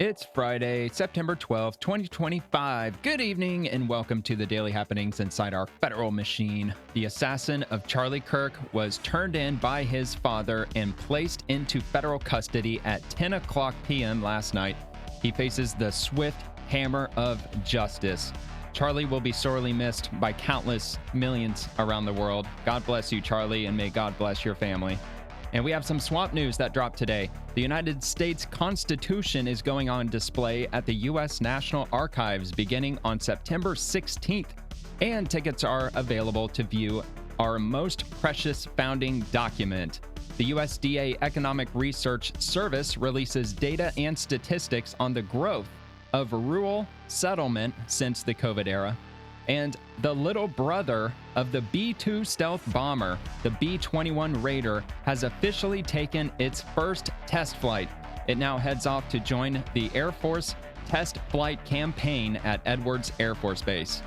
It's Friday, September 12th, 2025. Good evening and welcome to the daily happenings inside our federal machine. The assassin of Charlie Kirk was turned in by his father and placed into federal custody at 10 o'clock p.m. last night. He faces the swift hammer of justice. Charlie will be sorely missed by countless millions around the world. God bless you, Charlie, and may God bless your family. And we have some swamp news that dropped today. The United States Constitution is going on display at the U.S. National Archives beginning on September 16th, and tickets are available to view our most precious founding document. The USDA Economic Research Service releases data and statistics on the growth of rural settlement since the COVID era. And the little brother of the B-2 stealth bomber, the B-21 Raider, has officially taken its first test flight. It now heads off to join the Air Force test flight campaign at Edwards Air Force Base.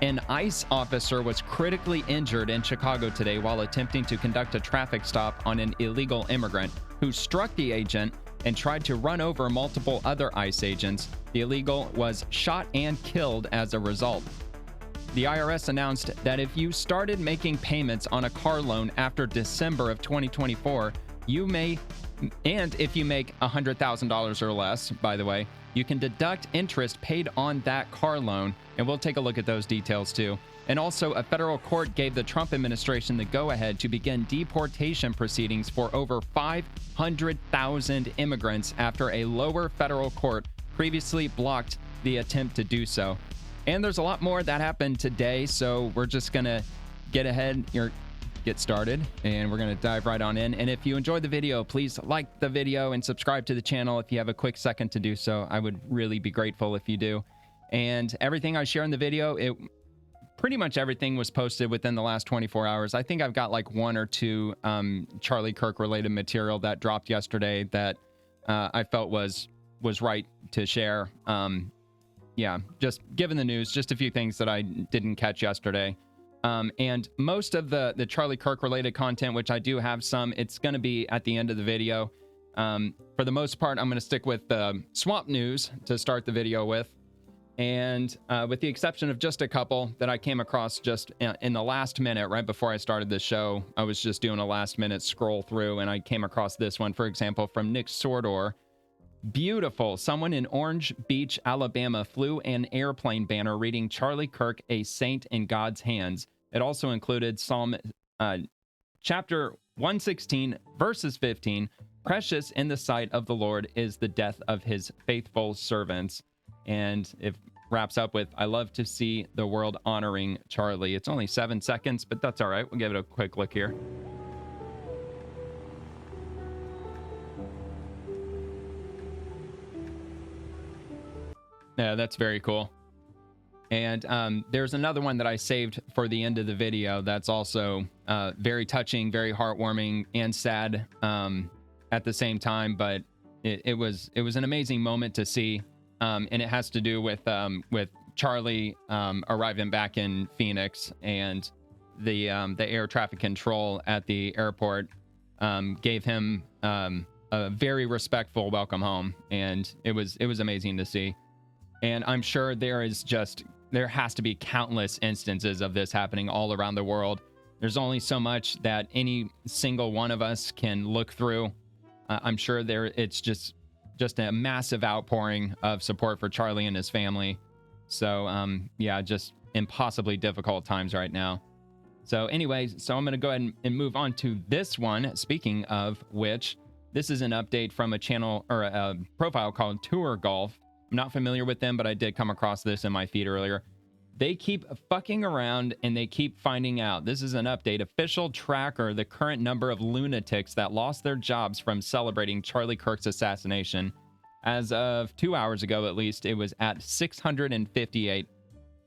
An ICE officer was critically injured in Chicago today while attempting to conduct a traffic stop on an illegal immigrant who struck the agent and tried to run over multiple other ICE agents. The illegal was shot and killed as a result. The IRS announced that if you started making payments on a car loan after December of 2024, you may, and if you make $100,000 or less, by the way, you can deduct interest paid on that car loan, and we'll take a look at those details too. And also, a federal court gave the Trump administration the go-ahead to begin deportation proceedings for over 500,000 immigrants after a lower federal court previously blocked the attempt to do so. And there's a lot more that happened today, so we're just going to get started, and we're going to dive right on in. And if you enjoyed the video, please like the video and subscribe to the channel if you have a quick second to do so. I would really be grateful if you do. And everything I share in the video, pretty much everything was posted within the last 24 hours. I think I've got like one or two Charlie Kirk related material that dropped yesterday that I felt was right to share. Yeah, just given the news, just a few things that I didn't catch yesterday. And most of the Charlie Kirk related content, which I do have some, it's going to be at the end of the video. For the most part, I'm going to stick with the swamp news to start the video with. And with the exception of just a couple that I came across just in the last minute, right before I started the show, I was just doing a last minute scroll through and I came across this one, for example, from Nick Sordor. Beautiful. Someone in Orange Beach, Alabama flew an airplane banner reading Charlie Kirk, a saint in God's hands. It also included Psalm chapter 116, verses 15. Precious in the sight of the Lord is the death of his faithful servants. And it wraps up with, I love to see the world honoring Charlie. It's only 7 seconds, but that's all right. We'll give it a quick look here. Yeah, that's very cool. And there's another one that I saved for the end of the video that's also very touching, very heartwarming, and sad at the same time. But it was an amazing moment to see, and it has to do with Charlie arriving back in Phoenix, and the air traffic control at the airport gave him a very respectful welcome home, and it was amazing to see. And I'm sure there has to be countless instances of this happening all around the world. There's only so much that any single one of us can look through. I'm sure it's just a massive outpouring of support for Charlie and his family. So, yeah, just impossibly difficult times right now. So anyway, I'm going to go ahead and move on to this one. Speaking of which, this is an update from a channel or a profile called Tour Golf. I'm not familiar with them, but I did come across this in my feed earlier. They keep fucking around and they keep finding out. This is an update. Official tracker, the current number of lunatics that lost their jobs from celebrating Charlie Kirk's assassination. As of 2 hours ago, at least, it was at 658.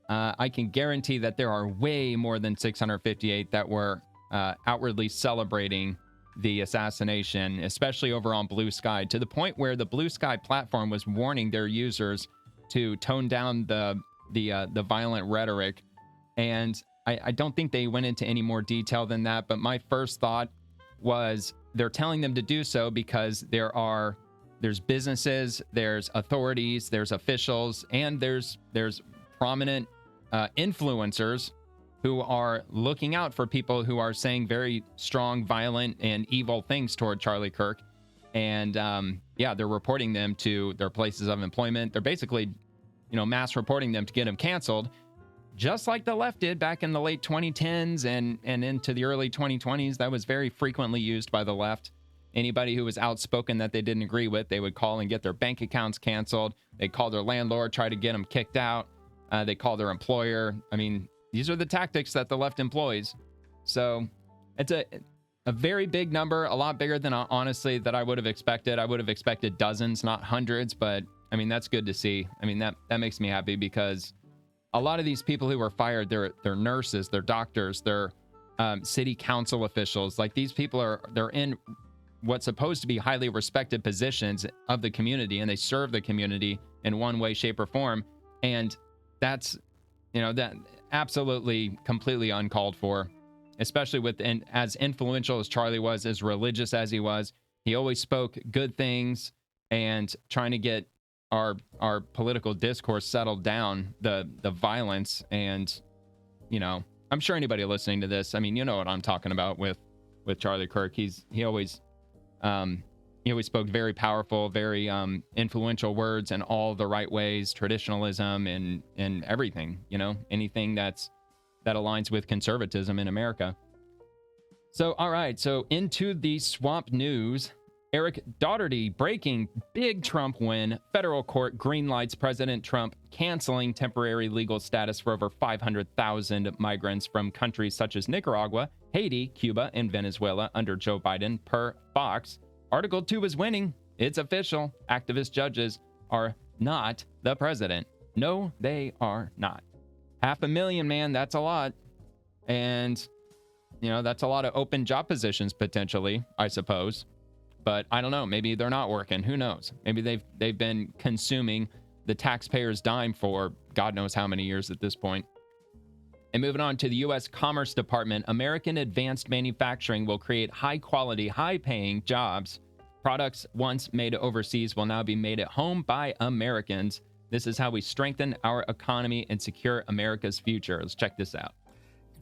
I can guarantee that there are way more than 658 that were outwardly celebrating the assassination, especially over on Blue Sky, to the point where the Blue Sky platform was warning their users to tone down the violent rhetoric. And I don't think they went into any more detail than that, but my first thought was they're telling them to do so because there are there's businesses, there's authorities, there's officials, and there's prominent influencers who are looking out for people who are saying very strong, violent, and evil things toward Charlie Kirk. And they're reporting them to their places of employment. They're basically, mass reporting them to get them canceled, just like the left did back in the late 2010s and into the early 2020s. That was very frequently used by the left. Anybody who was outspoken that they didn't agree with, they would call and get their bank accounts canceled. They'd call their landlord, try to get them kicked out. They call their employer. I mean, these are the tactics that the left employs. So it's a very big number, a lot bigger than honestly that I would have expected. I would have expected dozens, not hundreds, but I mean, that's good to see. I mean, that makes me happy because a lot of these people who were fired, they're nurses, they're doctors, they're city council officials. Like, these people they're in what's supposed to be highly respected positions of the community, and they serve the community in one way, shape, or form. And that's, that absolutely completely uncalled for, especially and as influential as Charlie was, as religious as he was, he always spoke good things and trying to get our political discourse settled down, the violence. And, I'm sure anybody listening to this, I mean, you know what I'm talking about with Charlie Kirk. He always spoke very powerful, very influential words in all the right ways, traditionalism and everything, anything that aligns with conservatism in America. So, all right, so into the swamp news. Eric Daugherty breaking big Trump win. Federal court greenlights President Trump canceling temporary legal status for over 500,000 migrants from countries such as Nicaragua, Haiti, Cuba, and Venezuela under Joe Biden, per Fox. Article 2 is winning. It's official. Activist judges are not the president. No, they are not. 500,000, man, that's a lot. And, that's a lot of open job positions potentially, I suppose. But I don't know. Maybe they're not working. Who knows? Maybe they've been consuming the taxpayers' dime for God knows how many years at this point. And moving on to the U.S. Commerce Department, American advanced manufacturing will create high-quality, high-paying jobs. Products once made overseas will now be made at home by Americans. This is how we strengthen our economy and secure America's future. Let's check this out.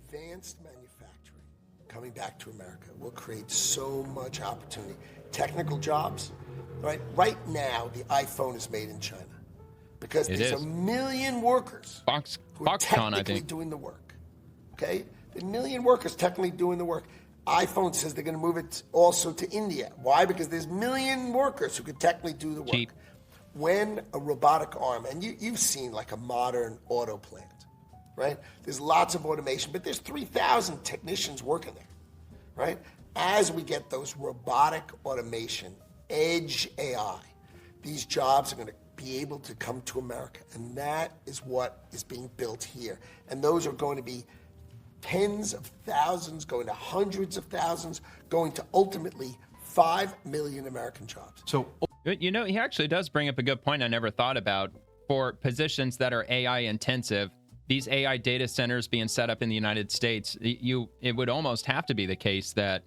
Advanced manufacturing coming back to America will create so much opportunity. Technical jobs, right? Right now, the iPhone is made in China because there's a million workers who are technically doing the work. Okay? The million workers technically doing the work. iPhone says they're going to move it also to India. Why? Because there's million workers who could technically do the work. Cheap. When a robotic arm, and you've seen like a modern auto plant, right? There's lots of automation, but there's 3,000 technicians working there, right? As we get those robotic automation, edge AI, these jobs are going to be able to come to America. And that is what is being built here. And those are going to be tens of thousands, going to hundreds of thousands, going to ultimately 5 million American jobs. So, he actually does bring up a good point I never thought about. For positions that are AI intensive, these AI data centers being set up in the United States, it would almost have to be the case that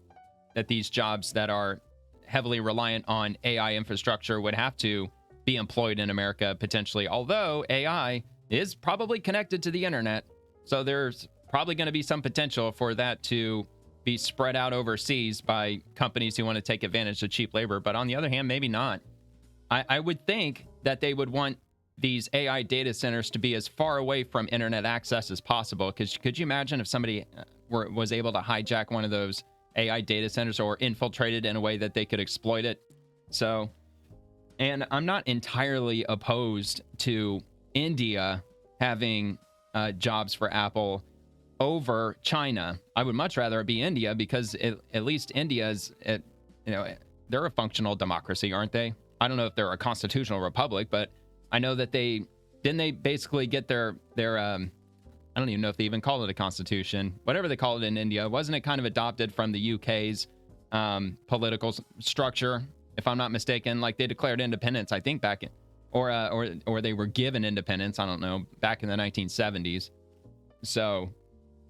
these jobs that are heavily reliant on AI infrastructure would have to be employed in America potentially, although AI is probably connected to the internet. So there's probably going to be some potential for that to be spread out overseas by companies who want to take advantage of cheap labor. But on the other hand, maybe not. I would think that they would want these AI data centers to be as far away from internet access as possible. Because could you imagine if somebody was able to hijack one of those AI data centers or infiltrated in a way that they could exploit it? So, and I'm not entirely opposed to India having jobs for Apple over China. I would much rather it be India because at least India's, they're a functional democracy, aren't they? I don't know if they're a constitutional republic, but I know that they basically get their I don't even know if they even call it a constitution, whatever they call it in India. Wasn't it kind of adopted from the UK's political structure, if I'm not mistaken? Like, they declared independence, I think, back in, or they were given independence, I don't know, back in the 1970s. So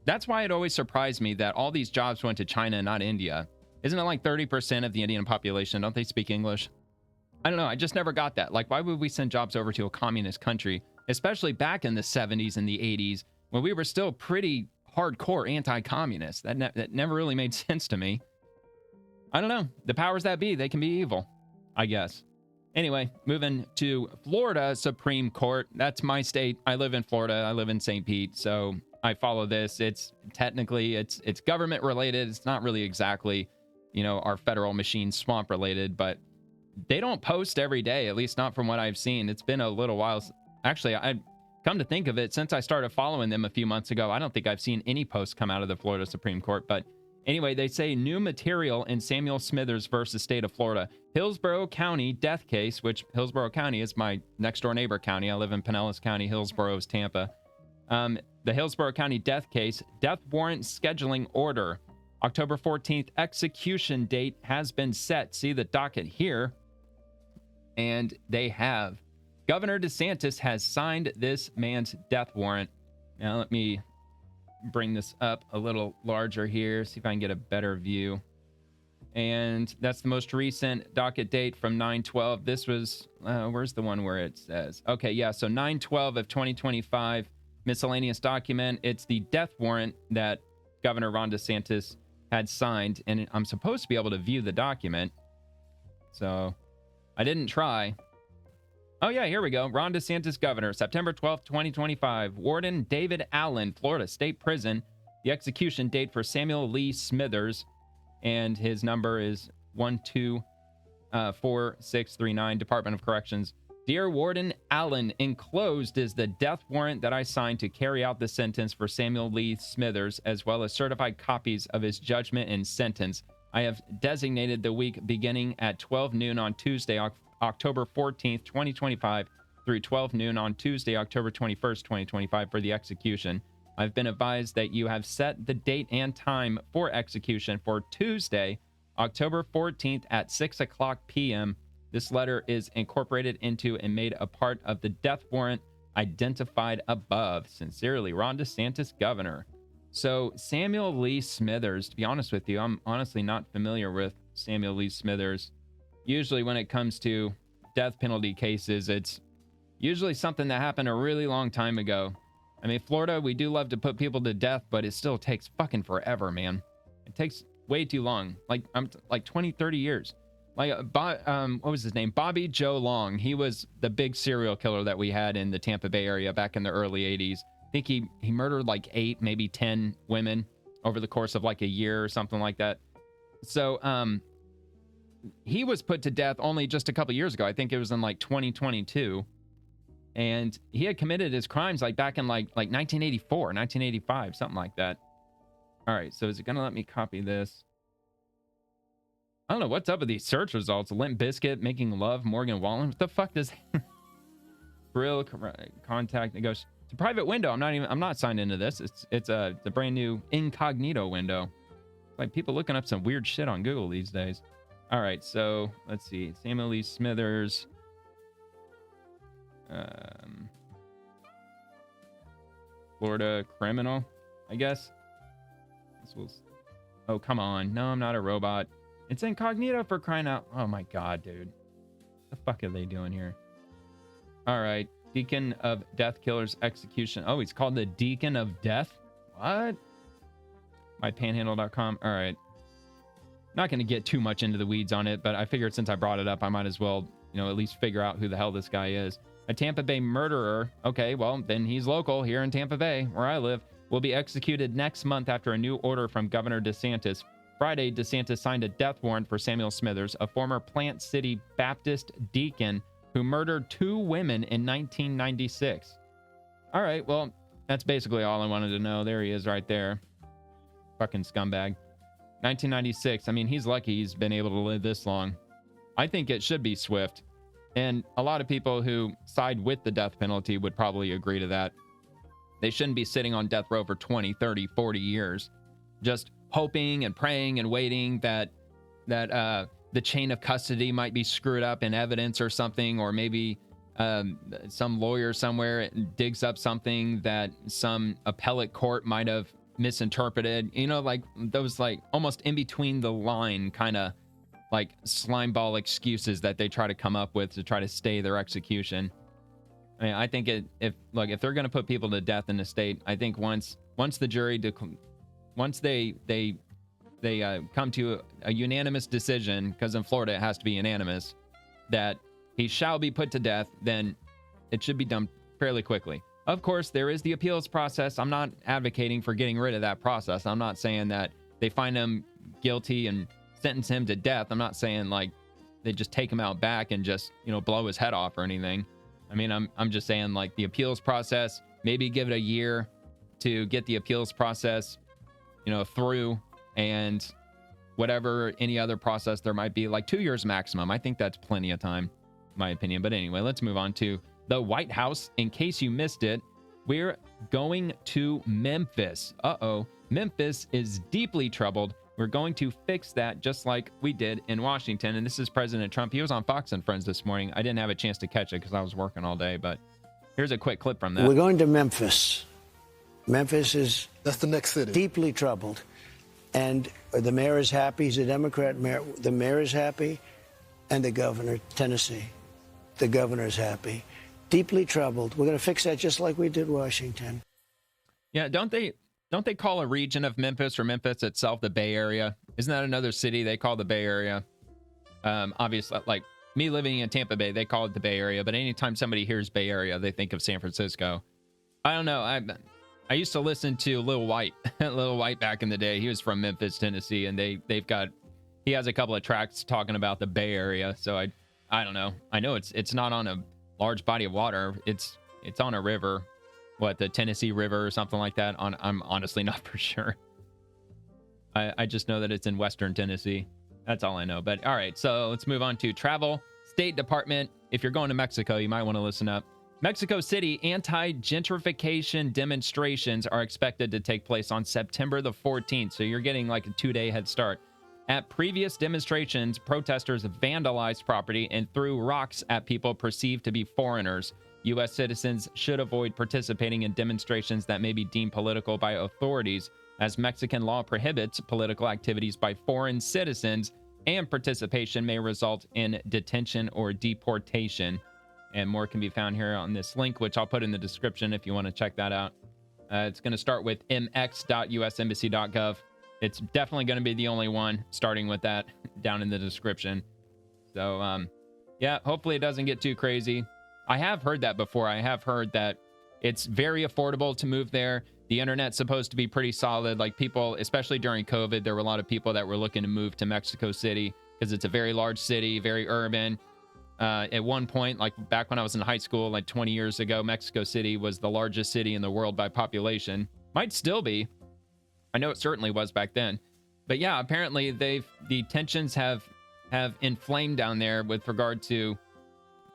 that's why it always surprised me that all these jobs went to China and not India. Isn't it like 30% of the Indian population? Don't they speak English? I don't know. I just never got that. Like, why would we send jobs over to a communist country, especially back in the 70s and the 80s when we were still pretty hardcore anti-communist? That never really made sense to me. I don't know. The powers that be, they can be evil, I guess. Anyway, moving to Florida Supreme Court. That's my state. I live in Florida. I live in St. Pete, so I follow this. It's technically, it's government related. It's not really exactly, our federal machine swamp related, but they don't post every day, at least not from what I've seen. It's been a little while. Actually, I come to think of it, since I started following them a few months ago, I don't think I've seen any posts come out of the Florida Supreme Court. But anyway, they say new material in Samuel Smithers versus state of Florida. Hillsborough County death case, which Hillsborough County is my next door neighbor county. I live in Pinellas County. Hillsborough is Tampa. The Hillsborough County death case, death warrant scheduling order. October 14th execution date has been set. See the docket here. And they have. Governor DeSantis has signed this man's death warrant. Now let me bring this up a little larger here, see if I can get a better view. And that's the most recent docket date from 9/12. This was, where's the one where it says? Okay, yeah, so 9/12 of 2025, miscellaneous document. It's the death warrant that Governor Ron DeSantis had signed, and I'm supposed to be able to view the document. So I didn't try. Oh, yeah, here we go. Ron DeSantis, governor, September 12th, 2025. Warden David Allen, Florida State Prison. The execution date for Samuel Lee Smithers, and his number is 124639, Department of Corrections. Dear Warden Allen, enclosed is the death warrant that I signed to carry out the sentence for Samuel Lee Smithers, as well as certified copies of his judgment and sentence. I have designated the week beginning at 12 noon on Tuesday, October 14th, 2025, through 12 noon on Tuesday, October 21st, 2025, for the execution. I've been advised that you have set the date and time for execution for Tuesday, October 14th at 6 o'clock p.m. This letter is incorporated into and made a part of the death warrant identified above. Sincerely, Ron DeSantis, Governor. So Samuel Lee Smithers, to be honest with you, I'm honestly not familiar with Samuel Lee Smithers. Usually when it comes to death penalty cases, it's usually something that happened a really long time ago. I mean, Florida, we do love to put people to death, but it still takes fucking forever, man. It takes way too long. Like 20, 30 years. Like, what was his name? Bobby Joe Long. He was the big serial killer that we had in the Tampa Bay area back in the early 80s. I think he murdered like 8, maybe 10 women over the course of like a year or something like that. So, he was put to death only just a couple years ago. I think it was in like 2022. And he had committed his crimes like back in like 1984, 1985, something like that. All right, so is it going to let me copy this? I don't know what's up with these search results. Limp Bizkit, Making Love, Morgan Wallen. What the fuck does Brill contact? It goes to private window. I'm not signed into this. It's a brand new incognito window. Like people looking up some weird shit on Google these days. All right, so let's see. Samuel Lee Smithers. Florida criminal, I guess. Oh, come on. No, I'm not a robot. It's incognito, for crying out. Oh my God, dude. What the fuck are they doing here? All right. Deacon of Death Killers Execution. Oh, he's called the Deacon of Death? What? MyPanhandle.com. All right. Not going to get too much into the weeds on it, but I figured since I brought it up, I might as well, at least figure out who the hell this guy is. A Tampa Bay murderer. Okay, well, then he's local here in Tampa Bay, where I live. Will be executed next month after a new order from Governor DeSantis. Friday, DeSantis signed a death warrant for Samuel Smithers, a former Plant City Baptist deacon who murdered 2 women in 1996. All right, well, that's basically all I wanted to know. There he is right there. Fucking scumbag. 1996. I mean, he's lucky he's been able to live this long. I think it should be swift. And a lot of people who side with the death penalty would probably agree to that. They shouldn't be sitting on death row for 20, 30, 40 years, just hoping and praying and waiting that the chain of custody might be screwed up in evidence or something, or maybe some lawyer somewhere digs up something that some appellate court might have misinterpreted. Like those like almost in between the line kind of like slimeball excuses that they try to come up with to try to stay their execution. I mean, I think if they're going to put people to death in the state, I think once the jury once they come to a unanimous decision, because in Florida it has to be unanimous, that he shall be put to death, then it should be done fairly quickly. Of course, there is the appeals process. I'm not advocating for getting rid of that process. I'm not saying that they find him guilty and sentence him to death. I'm not saying like they just take him out back and just, blow his head off or anything. I mean, I'm just saying like the appeals process, maybe give it a year to get the appeals process, through, and whatever any other process there might be, like 2 years maximum. I think that's plenty of time, in my opinion. But anyway, let's move on to the White House. In case you missed it, we're going to Memphis. Memphis is deeply troubled. We're going to fix that just like we did in Washington. And this is President Trump. He was on Fox and Friends this morning. I didn't have a chance to catch it because I was working all day, but here's a quick clip from that. We're going to Memphis. Memphis is That's the next city. Deeply troubled. And the mayor is happy. He's a Democrat mayor. The mayor is happy. And the governor, Tennessee, the governor is happy. Deeply troubled. We're going to fix that just like we did Washington. Yeah, don't they call a region of Memphis or Memphis itself the Bay Area? Isn't that another city they call the Bay Area? Obviously, like me living in Tampa Bay, they call it the Bay Area. But anytime somebody hears Bay Area, they think of San Francisco. I don't know. I used to listen to Lil White, Lil White back in the day. He was from Memphis, Tennessee, and he has a couple of tracks talking about the Bay Area. So I don't know. I know it's not on a large body of water. It's on a river. What, the Tennessee River or something like that? I'm honestly not for sure. I just know that it's in Western Tennessee. That's all I know. But all right, so let's move on to travel. State Department. If you're going to Mexico, you might want to listen up. Mexico City anti-gentrification demonstrations are expected to take place on September the 14th. So you're getting like a 2-day head start. At previous demonstrations, protesters vandalized property and threw rocks at people perceived to be foreigners. U.S. citizens should avoid participating in demonstrations that may be deemed political by authorities, as Mexican law prohibits political activities by foreign citizens, and participation may result in detention or deportation. And more can be found here on this link, which I'll put in the description if you want to check that out. It's going to start with mx.usembassy.gov. It's definitely going to be the only one, starting with that down in the description. So, yeah, hopefully it doesn't get too crazy. I have heard that before. I have heard that it's very affordable to move there. The internet's supposed to be pretty solid. Like people, especially during COVID, there were a lot of people that were looking to move to Mexico City because it's a very large city, very urban. At one point, like back when I was in high school, like 20 years ago, Mexico City was the largest city in the world by population. Might still be. I know it certainly was back then. But yeah, apparently the tensions have inflamed down there with regard to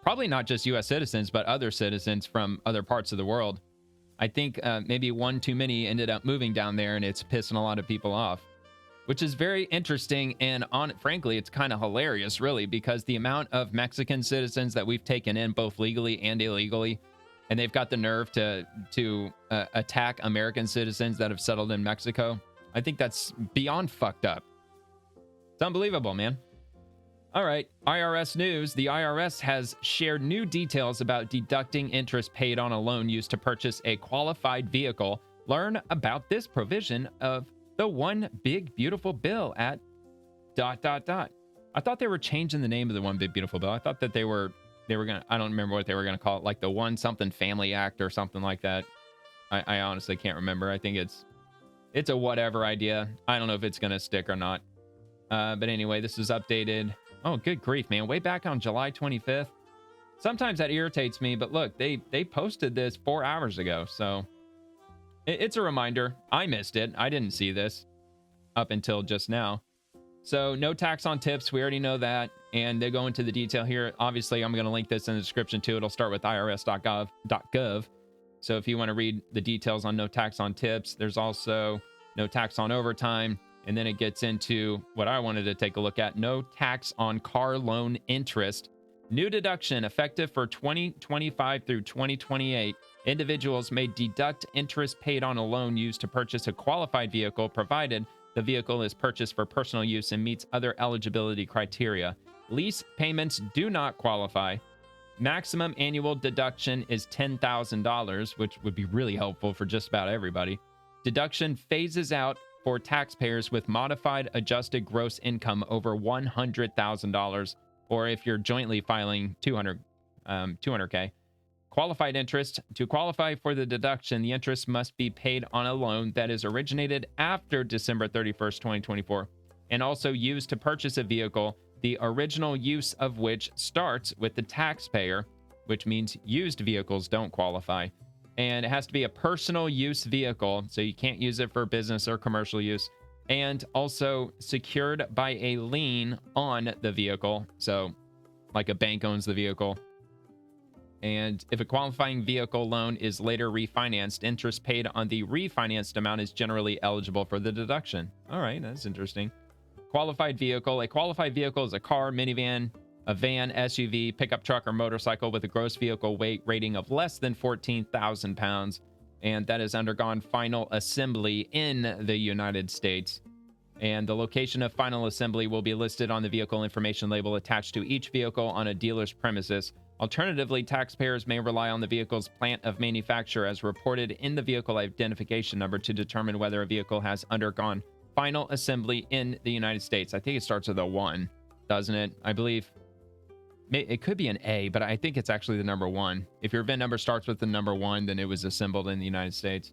probably not just U.S. citizens, but other citizens from other parts of the world. I think maybe one too many ended up moving down there, and it's pissing a lot of people off, which is very interesting. And frankly, it's kind of hilarious, really, because the amount of Mexican citizens that we've taken in, both legally and illegally, and they've got the nerve to attack American citizens that have settled in Mexico. I think that's beyond fucked up. It's unbelievable, man. All right, IRS news. The IRS has shared new details about deducting interest paid on a loan used to purchase a qualified vehicle. Learn about this provision of the One Big Beautiful Bill at ... I thought they were changing the name of the One Big Beautiful Bill. I thought that they were gonna, I don't remember what they were gonna call it, like the One Something Family Act or something like that. I honestly can't remember. I think it's a whatever idea. I don't know if it's gonna stick or not. But anyway, this is updated. Oh, good grief, man. Way back on July 25th. Sometimes that irritates me, but look, they posted this 4 hours ago. So it's a reminder. I missed it. I didn't see this up until just now. So no tax on tips. We already know that. And they go into the detail here. Obviously, I'm going to link this in the description too. It'll start with irs.gov. So if you want to read the details on no tax on tips, there's also no tax on overtime. And then it gets into what I wanted to take a look at. No tax on car loan interest. New deduction effective for 2025 through 2028. Individuals may deduct interest paid on a loan used to purchase a qualified vehicle, provided the vehicle is purchased for personal use and meets other eligibility criteria. Lease payments do not qualify. Maximum annual deduction is $10,000, which would be really helpful for just about everybody. Deduction phases out for taxpayers with modified adjusted gross income over $100,000, or if you're jointly filing 200K. Qualified interest. To qualify for the deduction, the interest must be paid on a loan that is originated after December 31st, 2024, and also used to purchase a vehicle, the original use of which starts with the taxpayer, which means used vehicles don't qualify. And it has to be a personal use vehicle, so you can't use it for business or commercial use, and also secured by a lien on the vehicle, so like a bank owns the vehicle. And if a qualifying vehicle loan is later refinanced, interest paid on the refinanced amount is generally eligible for the deduction. All right, that's interesting. Qualified vehicle. A qualified vehicle is a car, minivan, a van, SUV, pickup truck, or motorcycle with a gross vehicle weight rating of less than 14,000 pounds, and that has undergone final assembly in the United States. And the location of final assembly will be listed on the vehicle information label attached to each vehicle on a dealer's premises. Alternatively, taxpayers may rely on the vehicle's plant of manufacture as reported in the vehicle identification number to determine whether a vehicle has undergone final assembly in the United States. I think it starts with a 1, doesn't it? I believe it could be an A, but I think it's actually the number 1. If your VIN number starts with the number 1, then it was assembled in the United States.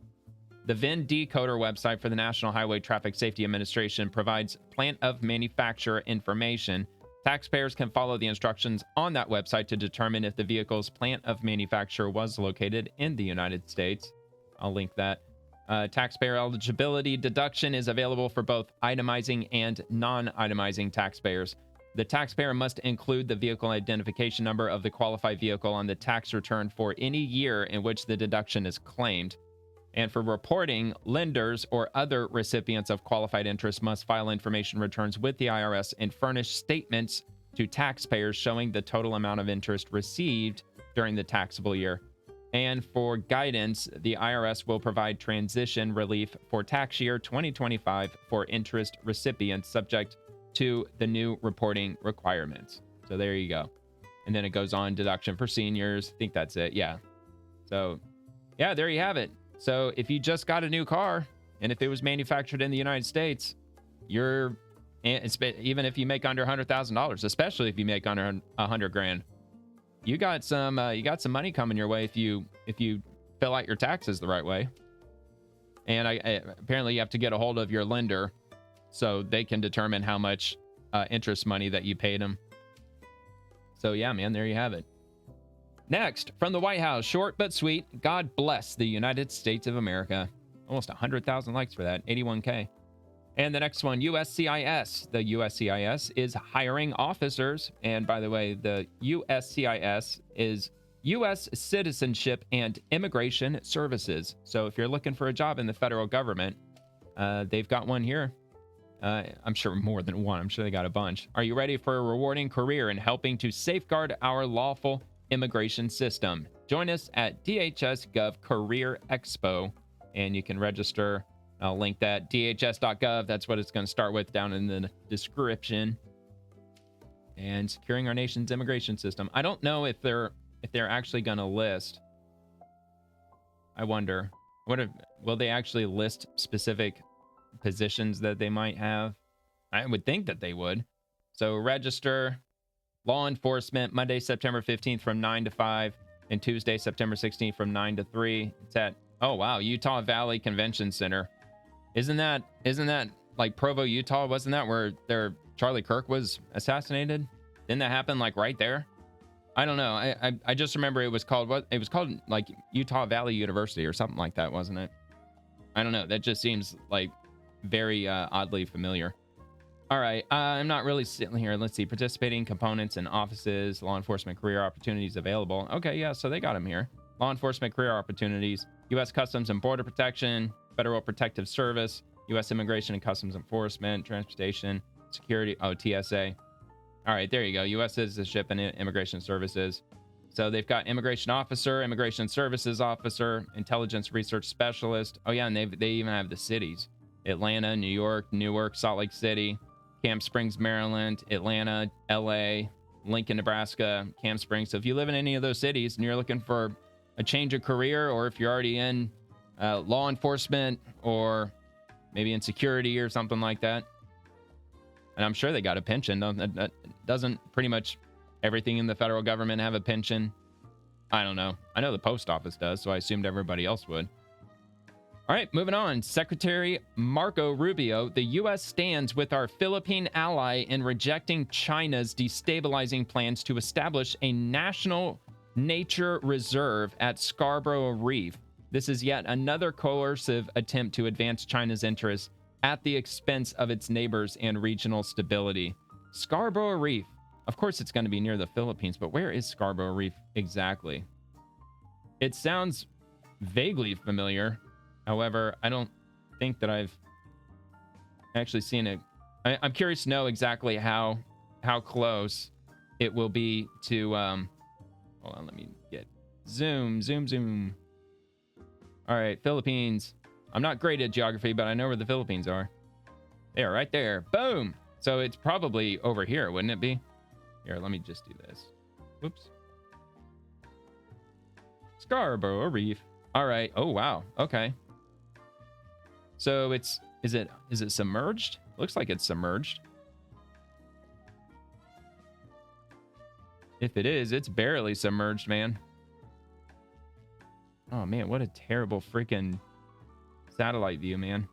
The VIN decoder website for the National Highway Traffic Safety Administration provides plant of manufacture information. Taxpayers can follow the instructions on that website to determine if the vehicle's plant of manufacture was located in the United States. I'll link that. Taxpayer eligibility deduction is available for both itemizing and non-itemizing taxpayers. The taxpayer must include the vehicle identification number of the qualified vehicle on the tax return for any year in which the deduction is claimed. And for reporting, lenders or other recipients of qualified interest must file information returns with the IRS and furnish statements to taxpayers showing the total amount of interest received during the taxable year. And for guidance, the IRS will provide transition relief for tax year 2025 for interest recipients subject to the new reporting requirements. So there you go. And then it goes on, deduction for seniors. I think that's it. Yeah. So yeah, there you have it. So if you just got a new car and if it was manufactured in the United States, even if you make under $100,000, especially if you make under $100,000, you got some money coming your way if you fill out your taxes the right way. And apparently you have to get a hold of your lender so they can determine how much interest money that you paid them. So yeah, man, there you have it. Next, from the White House, short but sweet, God bless the United States of America. Almost 100,000 likes for that, 81K. And the next one, USCIS. The USCIS is hiring officers. And by the way, the USCIS is U.S. Citizenship and Immigration Services. So if you're looking for a job in the federal government, they've got one here. I'm sure more than one. I'm sure they got a bunch. Are you ready for a rewarding career in helping to safeguard our lawful immigration system? Join us at DHS Gov Career Expo, and you can register. I'll link that, dhs.gov. That's what it's going to start with down in the description. And securing our nation's immigration system. I don't know if they're actually going to list. I wonder. Will they actually list specific positions that they might have? I would think that they would. So register. Law enforcement, Monday, September 15th from 9 to 5, and Tuesday, September 16th from 9 to 3. It's at, oh wow, Utah Valley Convention Center. Isn't that like Provo, Utah? Wasn't that where Charlie Kirk was assassinated? Didn't that happen like right there? I don't know. I just remember it was called like Utah Valley University or something like that, wasn't it? I don't know. That just seems like very oddly familiar. All right, I'm not really sitting here. Let's see, participating components and offices, law enforcement career opportunities available. Okay, yeah, so they got them here. Law enforcement career opportunities, U.S. Customs and Border Protection, Federal Protective Service, U.S. Immigration and Customs Enforcement, Transportation, Security, TSA. All right, there you go, U.S. Citizenship and Immigration Services. So they've got Immigration Officer, Immigration Services Officer, Intelligence Research Specialist. Oh yeah, and they even have the cities. Atlanta, New York, Newark, Salt Lake City, Camp Springs, Maryland, Atlanta, LA, Lincoln, Nebraska, Camp Springs. So if you live in any of those cities and you're looking for a change of career, or if you're already in law enforcement or maybe in security or something like that, and I'm sure they got a pension. Doesn't pretty much everything in the federal government have a pension? I don't know. I know the post office does, so I assumed everybody else would. All right, moving on. Secretary Marco Rubio, the U.S. stands with our Philippine ally in rejecting China's destabilizing plans to establish a national nature reserve at Scarborough Reef. This is yet another coercive attempt to advance China's interests at the expense of its neighbors and regional stability. Scarborough Reef. Of course, it's going to be near the Philippines, but where is Scarborough Reef exactly? It sounds vaguely familiar. However, I don't think that I've actually seen it. I'm curious to know exactly how close it will be to... hold on, let me get... Zoom. All right, Philippines. I'm not great at geography, but I know where the Philippines are. They are right there. Boom! So it's probably over here, wouldn't it be? Here, let me just do this. Whoops. Scarborough Reef. All right. Oh, wow. Okay. So is it submerged? Looks like it's submerged. If it is, it's barely submerged, man. Oh man, what a terrible freaking satellite view, man.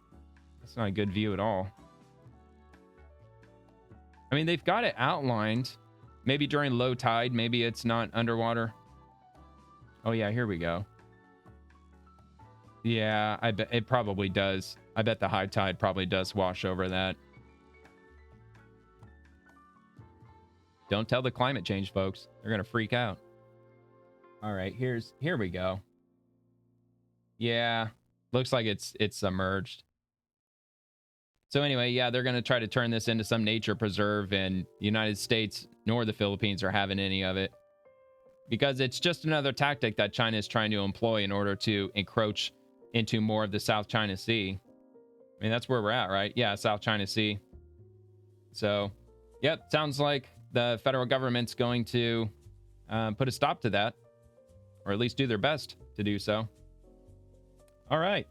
That's not a good view at all. I mean, they've got it outlined. Maybe during low tide, maybe it's not underwater. Oh yeah, here we go. Yeah, I bet it probably does. I bet the high tide probably does wash over that. Don't tell the climate change folks. They're going to freak out. All right, here we go. Yeah, looks like it's submerged. So anyway, yeah, they're going to try to turn this into some nature preserve, and the United States nor the Philippines are having any of it. Because it's just another tactic that China is trying to employ in order to encroach into more of the South China Sea. I mean, that's where we're at, right? Yeah, South China Sea. So, yep, sounds like the federal government's going to put a stop to that, or at least do their best to do so. All right,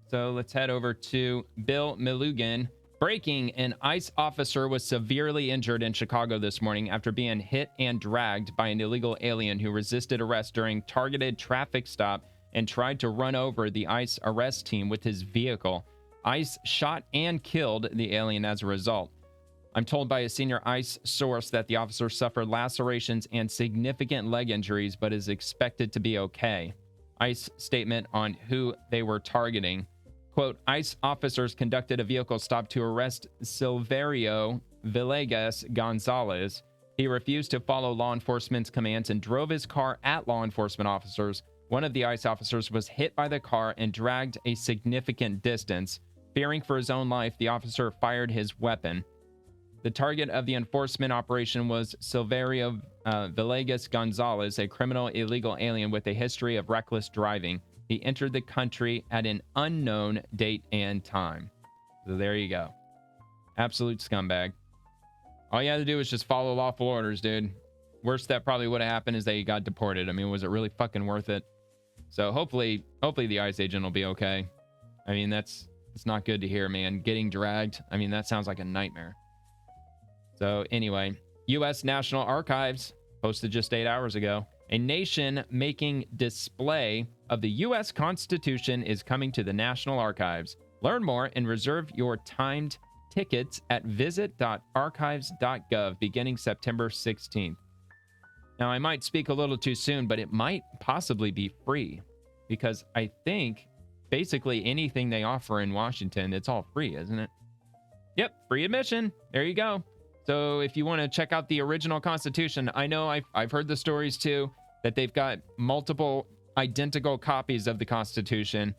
so let's head over to Bill Milugan. Breaking: an ICE officer was severely injured in Chicago this morning after being hit and dragged by an illegal alien who resisted arrest during targeted traffic stop and tried to run over the ICE arrest team with his vehicle. ICE shot and killed the alien as a result. I'm told by a senior ICE source that the officer suffered lacerations and significant leg injuries, but is expected to be okay. ICE statement on who they were targeting. Quote, ICE officers conducted a vehicle stop to arrest Silverio Villegas Gonzalez. He refused to follow law enforcement's commands and drove his car at law enforcement officers. One of the ICE officers was hit by the car and dragged a significant distance. Fearing for his own life, the officer fired his weapon. The target of the enforcement operation was Silverio Villegas Gonzalez, a criminal illegal alien with a history of reckless driving. He entered the country at an unknown date and time. So there you go. Absolute scumbag. All you had to do was just follow lawful orders, dude. Worst that probably would have happened is that he got deported. I mean, was it really fucking worth it? So hopefully the ICE agent will be okay. I mean, it's not good to hear, man. Getting dragged. I mean, that sounds like a nightmare. So anyway, U.S. National Archives posted just 8 hours ago. A nation-making display of the U.S. Constitution is coming to the National Archives. Learn more and reserve your timed tickets at visit.archives.gov beginning September 16th. Now, I might speak a little too soon, but it might possibly be free because I think basically anything they offer in Washington, it's all free, isn't it? Yep, free admission. There you go. So if you want to check out the original Constitution, I know I've heard the stories too, that they've got multiple identical copies of the Constitution.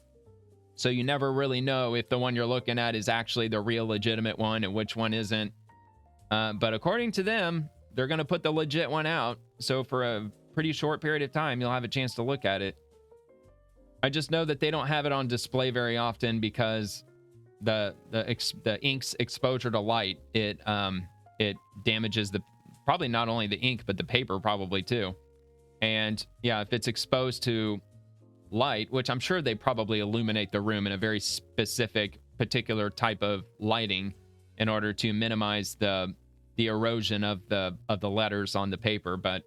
So you never really know if the one you're looking at is actually the real legitimate one and which one isn't. But according to them, they're going to put the legit one out. So for a pretty short period of time, you'll have a chance to look at it. I just know that they don't have it on display very often because the ink's exposure to light, it damages probably not only the ink but the paper probably too. And yeah, if it's exposed to light, which I'm sure they probably illuminate the room in a very specific particular type of lighting in order to minimize the erosion of the letters on the paper. But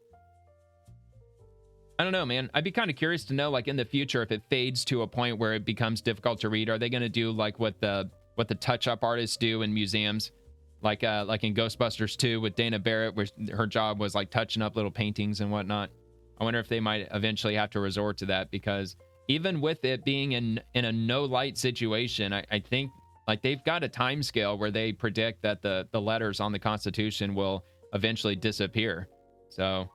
I don't know, man. I'd be kind of curious to know, like, in the future, if it fades to a point where it becomes difficult to read, are they going to do like what the touch-up artists do in museums, like in Ghostbusters 2 with Dana Barrett, where her job was like touching up little paintings and whatnot? I wonder if they might eventually have to resort to that, because even with it being in a no light situation, I think like they've got a time scale where they predict that the letters on the Constitution will eventually disappear. So,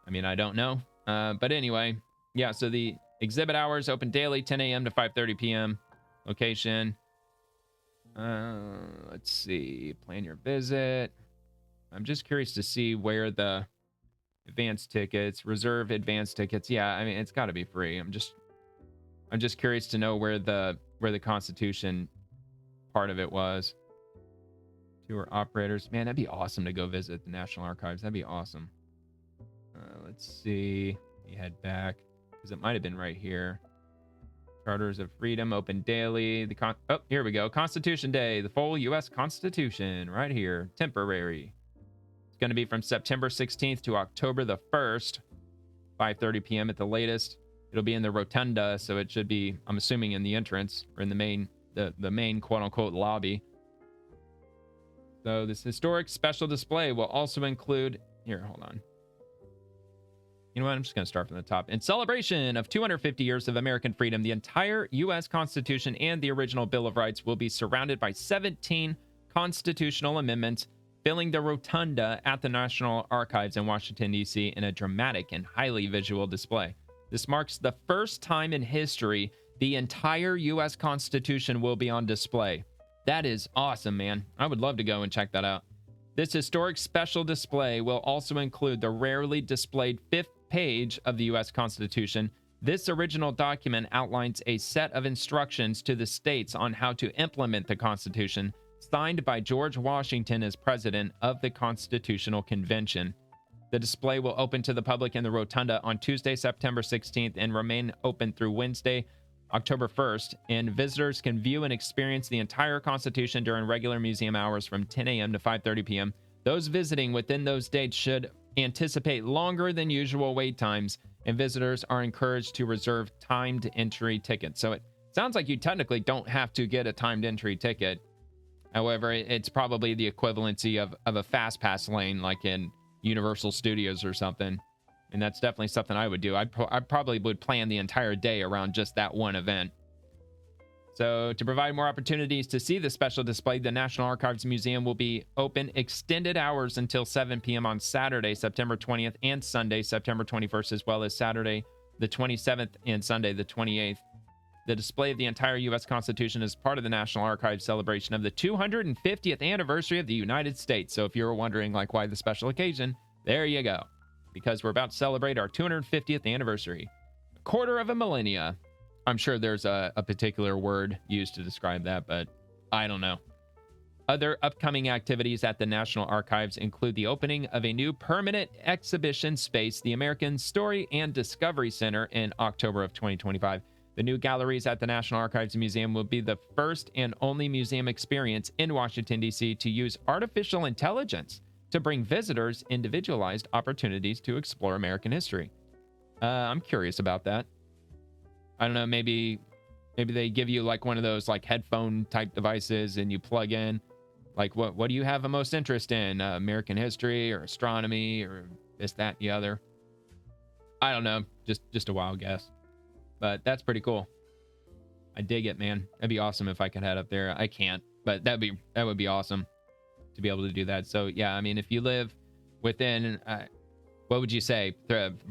I mean, I don't know. But anyway, yeah, so the exhibit hours open daily, 10 a.m. to 5:30 p.m. Location. Let's see. Plan your visit. I'm just curious to see where the advanced tickets, reserve advanced tickets. Yeah, I mean, it's got to be free. I'm just curious to know where the Constitution part of it was. Tour operators. Man, that'd be awesome to go visit the National Archives. That'd be awesome. Let's see. We head back because it might have been right here. Charters of Freedom open daily. Oh, here we go. Constitution Day, the full U.S. Constitution, right here. Temporary. It's going to be from September 16th to October the 1st, 5:30 p.m. at the latest. It'll be in the rotunda, so it should be, I'm assuming, in the entrance or in the main quote unquote lobby. So this historic special display will also include. Here, hold on. You know what? I'm just going to start from the top. In celebration of 250 years of American freedom, the entire U.S. Constitution and the original Bill of Rights will be surrounded by 17 constitutional amendments, filling the rotunda at the National Archives in Washington, D.C. in a dramatic and highly visual display. This marks the first time in history the entire U.S. Constitution will be on display. That is awesome, man. I would love to go and check that out. This historic special display will also include the rarely displayed fifth page of the U.S. Constitution. This original document outlines a set of instructions to the states on how to implement the Constitution, signed by George Washington as president of the Constitutional Convention. The display will open to the public in the rotunda on Tuesday, September 16th, and remain open through Wednesday, October 1st, and visitors can view and experience the entire Constitution during regular museum hours from 10 a.m. to 5:30 p.m. Those visiting within those dates should anticipate longer than usual wait times, and visitors are encouraged to reserve timed entry tickets. So it sounds like you technically don't have to get a timed entry ticket. However, it's probably the equivalency of a fast pass lane, like in Universal Studios or something. And that's definitely something I would do. I probably would plan the entire day around just that one event. So to provide more opportunities to see the special display, the National Archives Museum will be open extended hours until 7 p.m. on Saturday, September 20th, and Sunday, September 21st, as well as Saturday, the 27th, and Sunday, the 28th. The display of the entire U.S. Constitution is part of the National Archives celebration of the 250th anniversary of the United States. So if you were wondering, like, why the special occasion, there you go. Because we're about to celebrate our 250th anniversary. A quarter of a millennia. I'm sure there's a particular word used to describe that, but I don't know. Other upcoming activities at the National Archives include the opening of a new permanent exhibition space, the American Story and Discovery Center, in October of 2025. The new galleries at the National Archives Museum will be the first and only museum experience in Washington, D.C. to use artificial intelligence to bring visitors individualized opportunities to explore American history. I'm curious about that. I don't know, maybe they give you like one of those like headphone type devices and you plug in like what do you have the most interest in? American history or astronomy or this, that, and the other. I don't know, just a wild guess. But that's pretty cool. I dig it, man. That'd be awesome if I could head up there. I can't, but that would be awesome to be able to do that. So yeah, I mean, if you live within what would you say,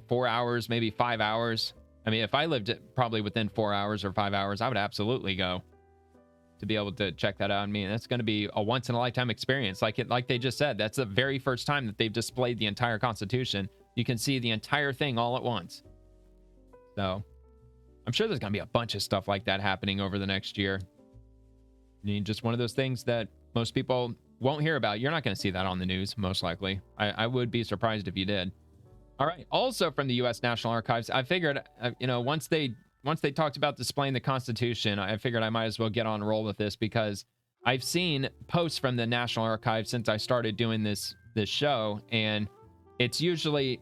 4 hours, maybe 5 hours? I mean, if I lived probably within 4 hours or 5 hours, I would absolutely go to be able to check that out. I mean, that's going to be a once in a lifetime experience. Like they just said, that's the very first time that they've displayed the entire Constitution. You can see the entire thing all at once. So I'm sure there's going to be a bunch of stuff like that happening over the next year. I mean, just one of those things that most people won't hear about. You're not going to see that on the news, most likely. I would be surprised if you did. All right. Also from the U.S. National Archives, I figured, once they talked about displaying the Constitution, I figured I might as well get on a roll with this, because I've seen posts from the National Archives since I started doing this show, and it's usually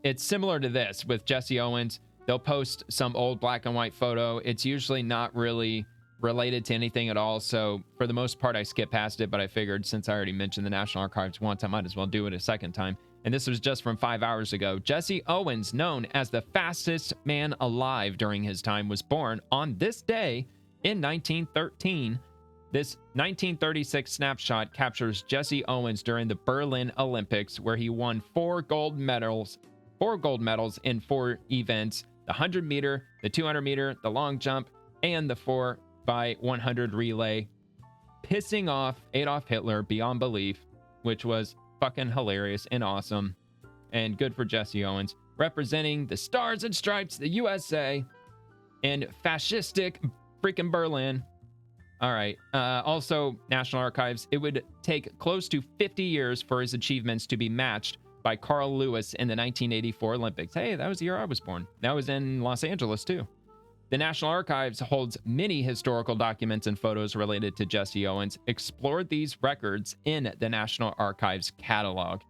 it's similar to this with Jesse Owens. They'll post some old black and white photo. It's usually not really related to anything at all. So for the most part, I skip past it, but I figured since I already mentioned the National Archives once, I might as well do it a second time. And this was just from 5 hours ago. Jesse Owens, known as the fastest man alive during his time, was born on this day in 1913. This 1936 snapshot captures Jesse Owens during the Berlin Olympics, where he won 4 gold medals in 4 events: the 100 meter, the 200 meter, the long jump, and the 4x100 relay, pissing off Adolf Hitler beyond belief, which was fucking hilarious and awesome. And good for Jesse Owens, representing the Stars and Stripes, the USA, in fascistic freaking Berlin. All right. Also, National Archives, it would take close to 50 years for his achievements to be matched by Carl Lewis in the 1984 Olympics. Hey, that was the year I was born. That was in Los Angeles, too. The National Archives holds many historical documents and photos related to Jesse Owens. Explore these records in the National Archives catalog.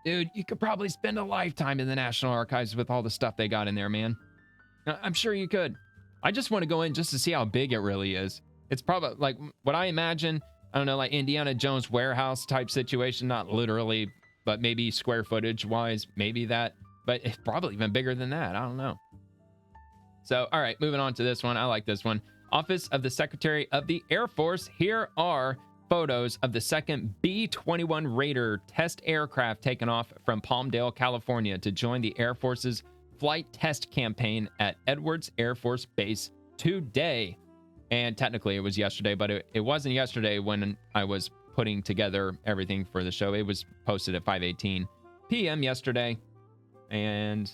Dude, you could probably spend a lifetime in the National Archives with all the stuff they got in there, man. I'm sure you could. I just want to go in just to see how big it really is. It's probably like what I imagine, I don't know, like Indiana Jones warehouse type situation, not literally, but maybe square footage wise, maybe that, but it's probably even bigger than that. I don't know. So, all right, moving on to this one. I like this one. Office of the Secretary of the Air Force. Here are photos of the second B-21 Raider test aircraft taken off from Palmdale, California to join the Air Force's flight test campaign at Edwards Air Force Base today. And technically it was yesterday, but it wasn't yesterday when I was putting together everything for the show. It was posted at 5:18 p.m. yesterday. And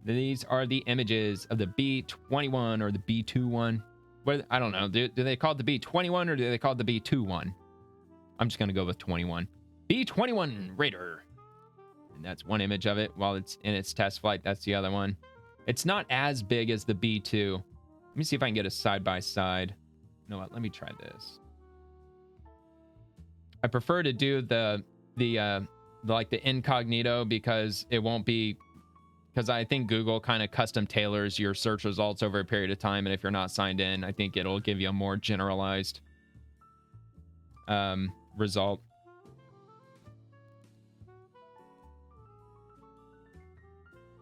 these are the images of the B-21 or the B-21. What, I don't know. Do they call it the B-21 or do they call it the B-21? I'm just going to go with 21. B-21 Raider. And that's one image of it while it's in its test flight. That's the other one. It's not as big as the B-2. Let me see if I can get a side-by-side. You know what? Let me try this. I prefer to do the incognito because it won't be... Because I think Google kind of custom tailors your search results over a period of time. And if you're not signed in, I think it'll give you a more generalized result.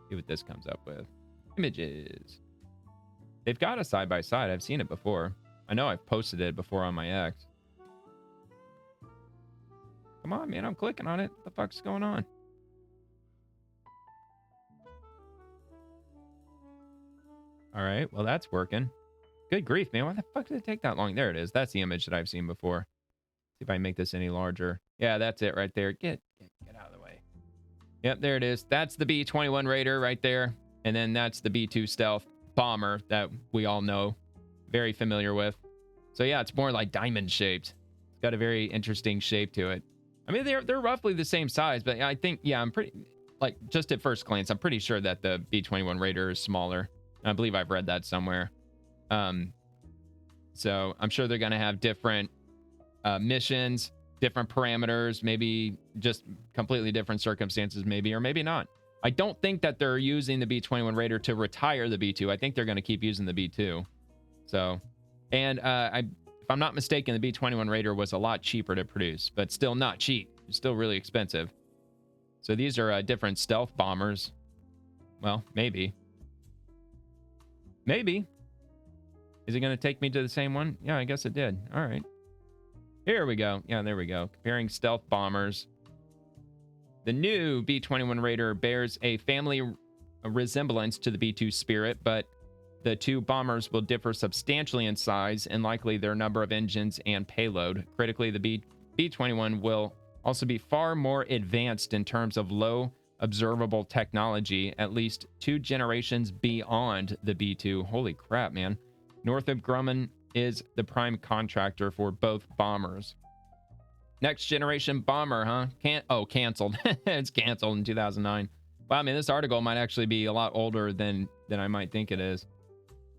See what this comes up with. Images. They've got a side-by-side. I've seen it before. I know I've posted it before on my X. Come on, man. I'm clicking on it. What the fuck's going on? All right. Well, that's working. Good grief, man. Why the fuck did it take that long? There it is. That's the image that I've seen before. See if I can make this any larger. Yeah, that's it right there. Get out of the way. Yep, there it is. That's the B-21 Raider right there. And then that's the B-2 Stealth bomber that we all know. Very familiar with. So yeah, it's more like diamond shaped. It's got a very interesting shape to it. I mean, they're roughly the same size, but I think, yeah, I'm pretty, like, just at first glance, I'm pretty sure that the B-21 Raider is smaller. I believe I've read that somewhere. So I'm sure they're going to have different missions, different parameters, maybe just completely different circumstances, maybe, or maybe not. I don't think that they're using the B-21 Raider to retire the B-2. I think they're going to keep using the B-2. So, and if I'm not mistaken, the B-21 Raider was a lot cheaper to produce, but still not cheap. It's still really expensive. So these are different stealth bombers. Well, maybe. Maybe. Is it going to take me to the same one? Yeah, I guess it did. All right. Here we go. Yeah, there we go. Comparing stealth bombers. The new B-21 Raider bears a family resemblance to the B-2 Spirit, but the two bombers will differ substantially in size and likely their number of engines and payload. Critically, the B-21 will also be far more advanced in terms of low observable technology, at least 2 generations beyond the B-2. Holy crap, man. Northrop Grumman is the prime contractor for both bombers. Next generation bomber, huh? Canceled. It's canceled in 2009. Well, I mean, this article might actually be a lot older than I might think it is.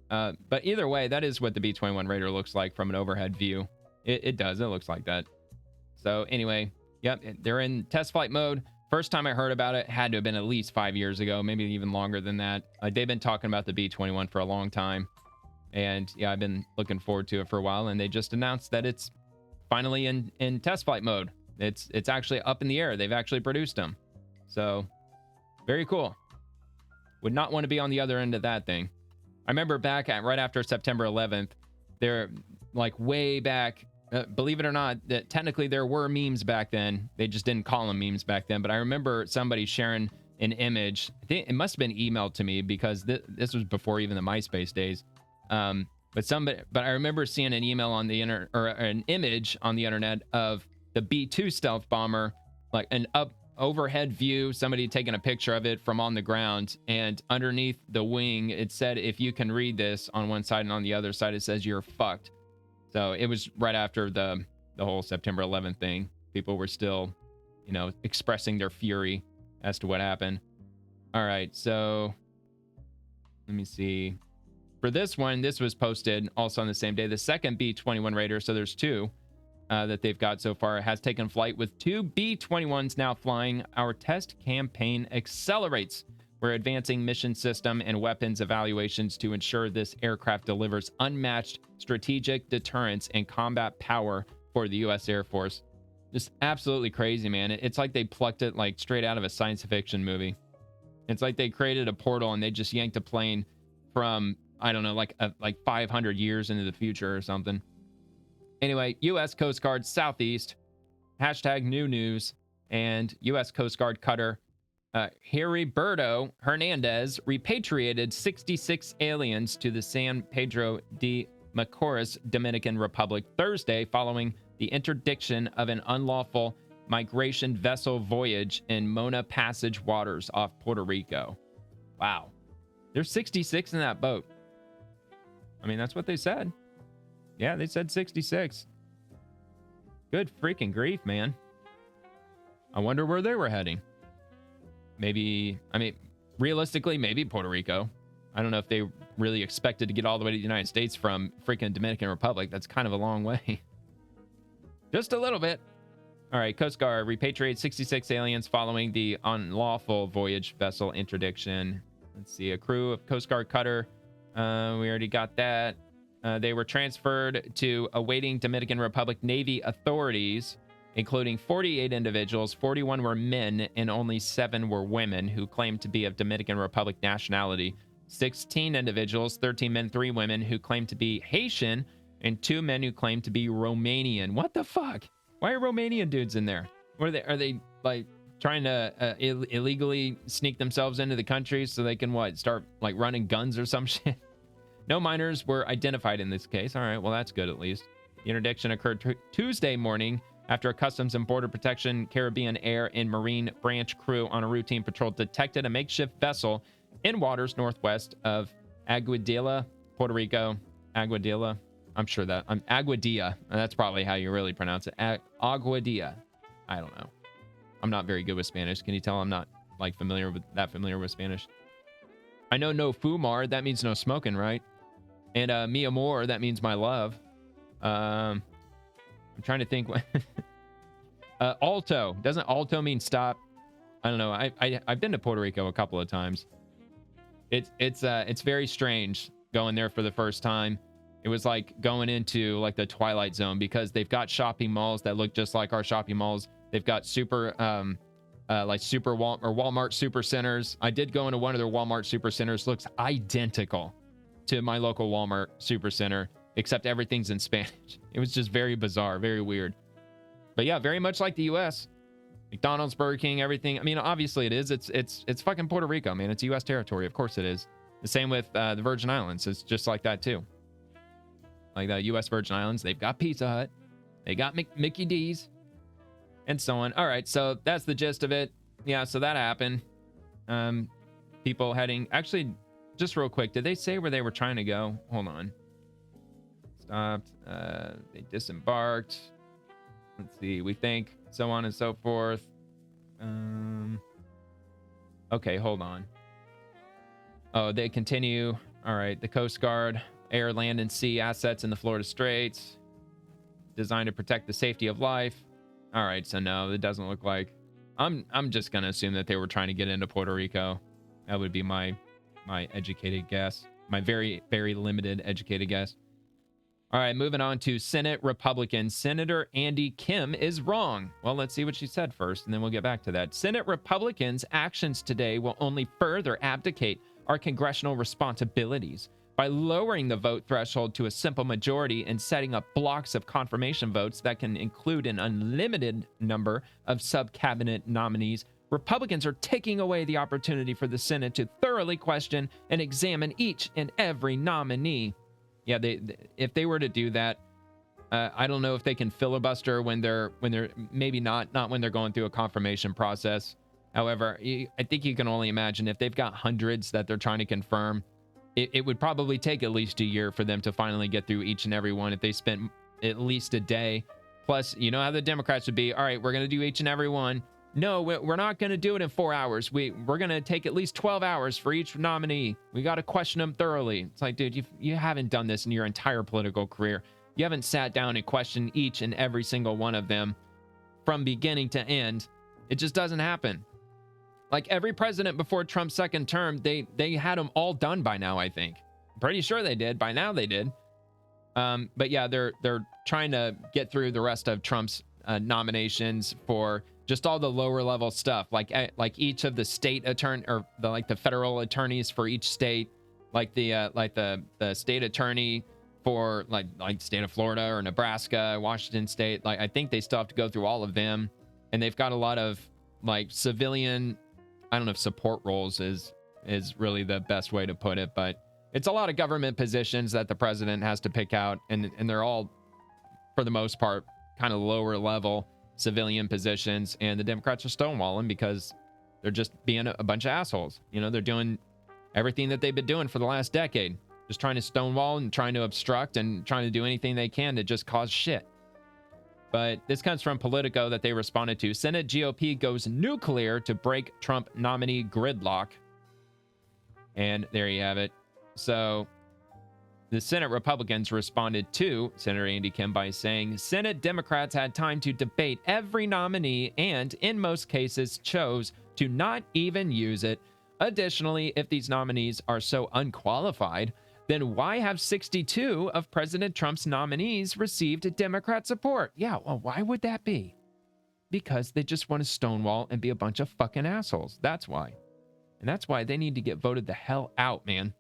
But either way, that is what the B-21 Raider looks like from an overhead view. It does. It looks like that. So anyway, yep, they're in test flight mode. First time I heard about it had to have been at least 5 years ago, maybe even longer than that. They've been talking about the B-21 for a long time. And yeah, I've been looking forward to it for a while. And they just announced that it's finally in test flight mode. It's actually up in the air. They've actually produced them. So very cool. Would not want to be on the other end of that thing. I remember back at right after September 11th, they're like way back. Believe it or not, that technically there were memes back then. They just didn't call them memes back then. But I remember somebody sharing an image. I think it must have been emailed to me because this was before even the MySpace days. But I remember seeing an email on the internet, or an image on the internet of the B-2 stealth bomber, like an overhead view, somebody taking a picture of it from on the ground, and underneath the wing, it said, if you can read this on one side, and on the other side, it says you're fucked. So it was right after the whole September 11th thing. People were still, expressing their fury as to what happened. All right, so let me see. For this one, this was posted also on the same day. The second B-21 Raider, so there's two that they've got so far, has taken flight with two B-21s now flying. Our test campaign accelerates. We're advancing mission system and weapons evaluations to ensure this aircraft delivers unmatched strategic deterrence and combat power for the U.S. Air Force. Just absolutely crazy, man. It's like they plucked it like straight out of a science fiction movie. It's like they created a portal and they just yanked a plane from, I don't know, like 500 years into the future or something. Anyway, U.S. Coast Guard Southeast, hashtag new news, and U.S. Coast Guard cutter Heriberto Hernandez repatriated 66 aliens to the San Pedro de Macorís, Dominican Republic Thursday following the interdiction of an unlawful migration vessel voyage in Mona Passage waters off Puerto Rico. Wow. There's 66 in that boat. I mean, that's what they said. Yeah, they said 66. Good freaking grief, man. I wonder where they were heading. Maybe, I mean, realistically, maybe Puerto Rico. I don't know if they really expected to get all the way to the United States from freaking Dominican Republic. That's kind of a long way. Just a little bit. All right, Coast Guard repatriated 66 aliens following the unlawful voyage vessel interdiction. Let's see, a crew of Coast Guard cutter. We already got that. They were transferred to awaiting Dominican Republic Navy authorities, including 48 individuals. 41 were men and only 7 were women who claimed to be of Dominican Republic nationality. 16 individuals, 13 men, 3 women who claimed to be Haitian, and 2 men who claimed to be Romanian. What the fuck? Why are Romanian dudes in there? What are they? Are they like trying to illegally sneak themselves into the country so they can start like running guns or some shit? No minors were identified in this case. All right, well, that's good at least. The interdiction occurred Tuesday morning after a Customs and Border Protection, Caribbean Air, and Marine branch crew on a routine patrol detected a makeshift vessel in waters northwest of Aguadilla, Puerto Rico. Aguadilla. I'm sure that Aguadilla. That's probably how you really pronounce it. Aguadilla. I don't know. I'm not very good with Spanish. Can you tell I'm not like familiar with Spanish? I know no fumar. That means no smoking, right? And mi amor, that means my love. I'm trying to think. Alto. Doesn't alto mean stop? I don't know. I've been to Puerto Rico a couple of times. It's very strange going there for the first time. It was like going into like the Twilight Zone because they've got shopping malls that look just like our shopping malls. They've got Walmart super centers. I did go into one of their Walmart super centers. Looks identical to my local Walmart super center, except everything's in Spanish. It was just very bizarre, very weird. But yeah, very much like the U.S. McDonald's, Burger King, everything. I mean, obviously it is. It's fucking Puerto Rico, man. It's U.S. territory. Of course it is. The same with the Virgin Islands. It's just like that too. Like the U.S. Virgin Islands, they've got Pizza Hut, they got Mickey D's, and so on. All right, so that's the gist of it. Yeah, so that happened. People heading, actually, just real quick, did they say where they were trying to go? Hold on. stopped. They disembarked. Let's see. We think so on and so forth. Okay, hold on. Oh, they continue. All right. The Coast Guard, air, land, and sea assets in the Florida Straits, designed to protect the safety of life. All right. So no, it doesn't look like. I'm just gonna assume that they were trying to get into Puerto Rico. That would be my educated guess. My very, very limited educated guess. All right, moving on to Senate Republicans. Senator Andy Kim is wrong. Well, let's see what she said first, and then we'll get back to that. Senate Republicans' actions today will only further abdicate our congressional responsibilities by lowering the vote threshold to a simple majority and setting up blocks of confirmation votes that can include an unlimited number of sub-cabinet nominees. Republicans are taking away the opportunity for the Senate to thoroughly question and examine each and every nominee. Yeah, if they were to do that, I don't know if they can filibuster when they're maybe not when they're going through a confirmation process. However, I think you can only imagine if they've got hundreds that they're trying to confirm, it would probably take at least a year for them to finally get through each and every one if they spent at least a day. Plus, you know how the Democrats would be, all right, we're going to do each and every one. No, we're not going to do it in 4 hours. We're going to take at least 12 hours for each nominee. We got to question them thoroughly. It's like, dude, you haven't done this in your entire political career. You haven't sat down and questioned each and every single one of them from beginning to end. It just doesn't happen. Like every president before Trump's second term, they had them all done by now, I think. I'm pretty sure they did. By now they did. But yeah, they're trying to get through the rest of Trump's nominations for just all the lower level stuff, like each of the state attorney or the federal attorneys for each state, like the state attorney for like state of Florida or Nebraska, Washington State. Like I think they still have to go through all of them, and they've got a lot of like civilian. I don't know if support roles is really the best way to put it, but it's a lot of government positions that the president has to pick out, and they're all, for the most part, kind of lower level civilian positions, and the Democrats are stonewalling because they're just being a bunch of assholes. You know, they're doing everything that they've been doing for the last decade, just trying to stonewall and trying to obstruct and trying to do anything they can to just cause shit. But this comes from Politico that they responded to. Senate GOP goes nuclear to break Trump nominee gridlock. And there you have it. So the Senate Republicans responded to Senator Andy Kim by saying Senate Democrats had time to debate every nominee and, in most cases, chose to not even use it. Additionally, if these nominees are so unqualified, then why have 62 of President Trump's nominees received Democrat support? Yeah, well, why would that be? Because they just want to stonewall and be a bunch of fucking assholes. That's why. And that's why they need to get voted the hell out, man.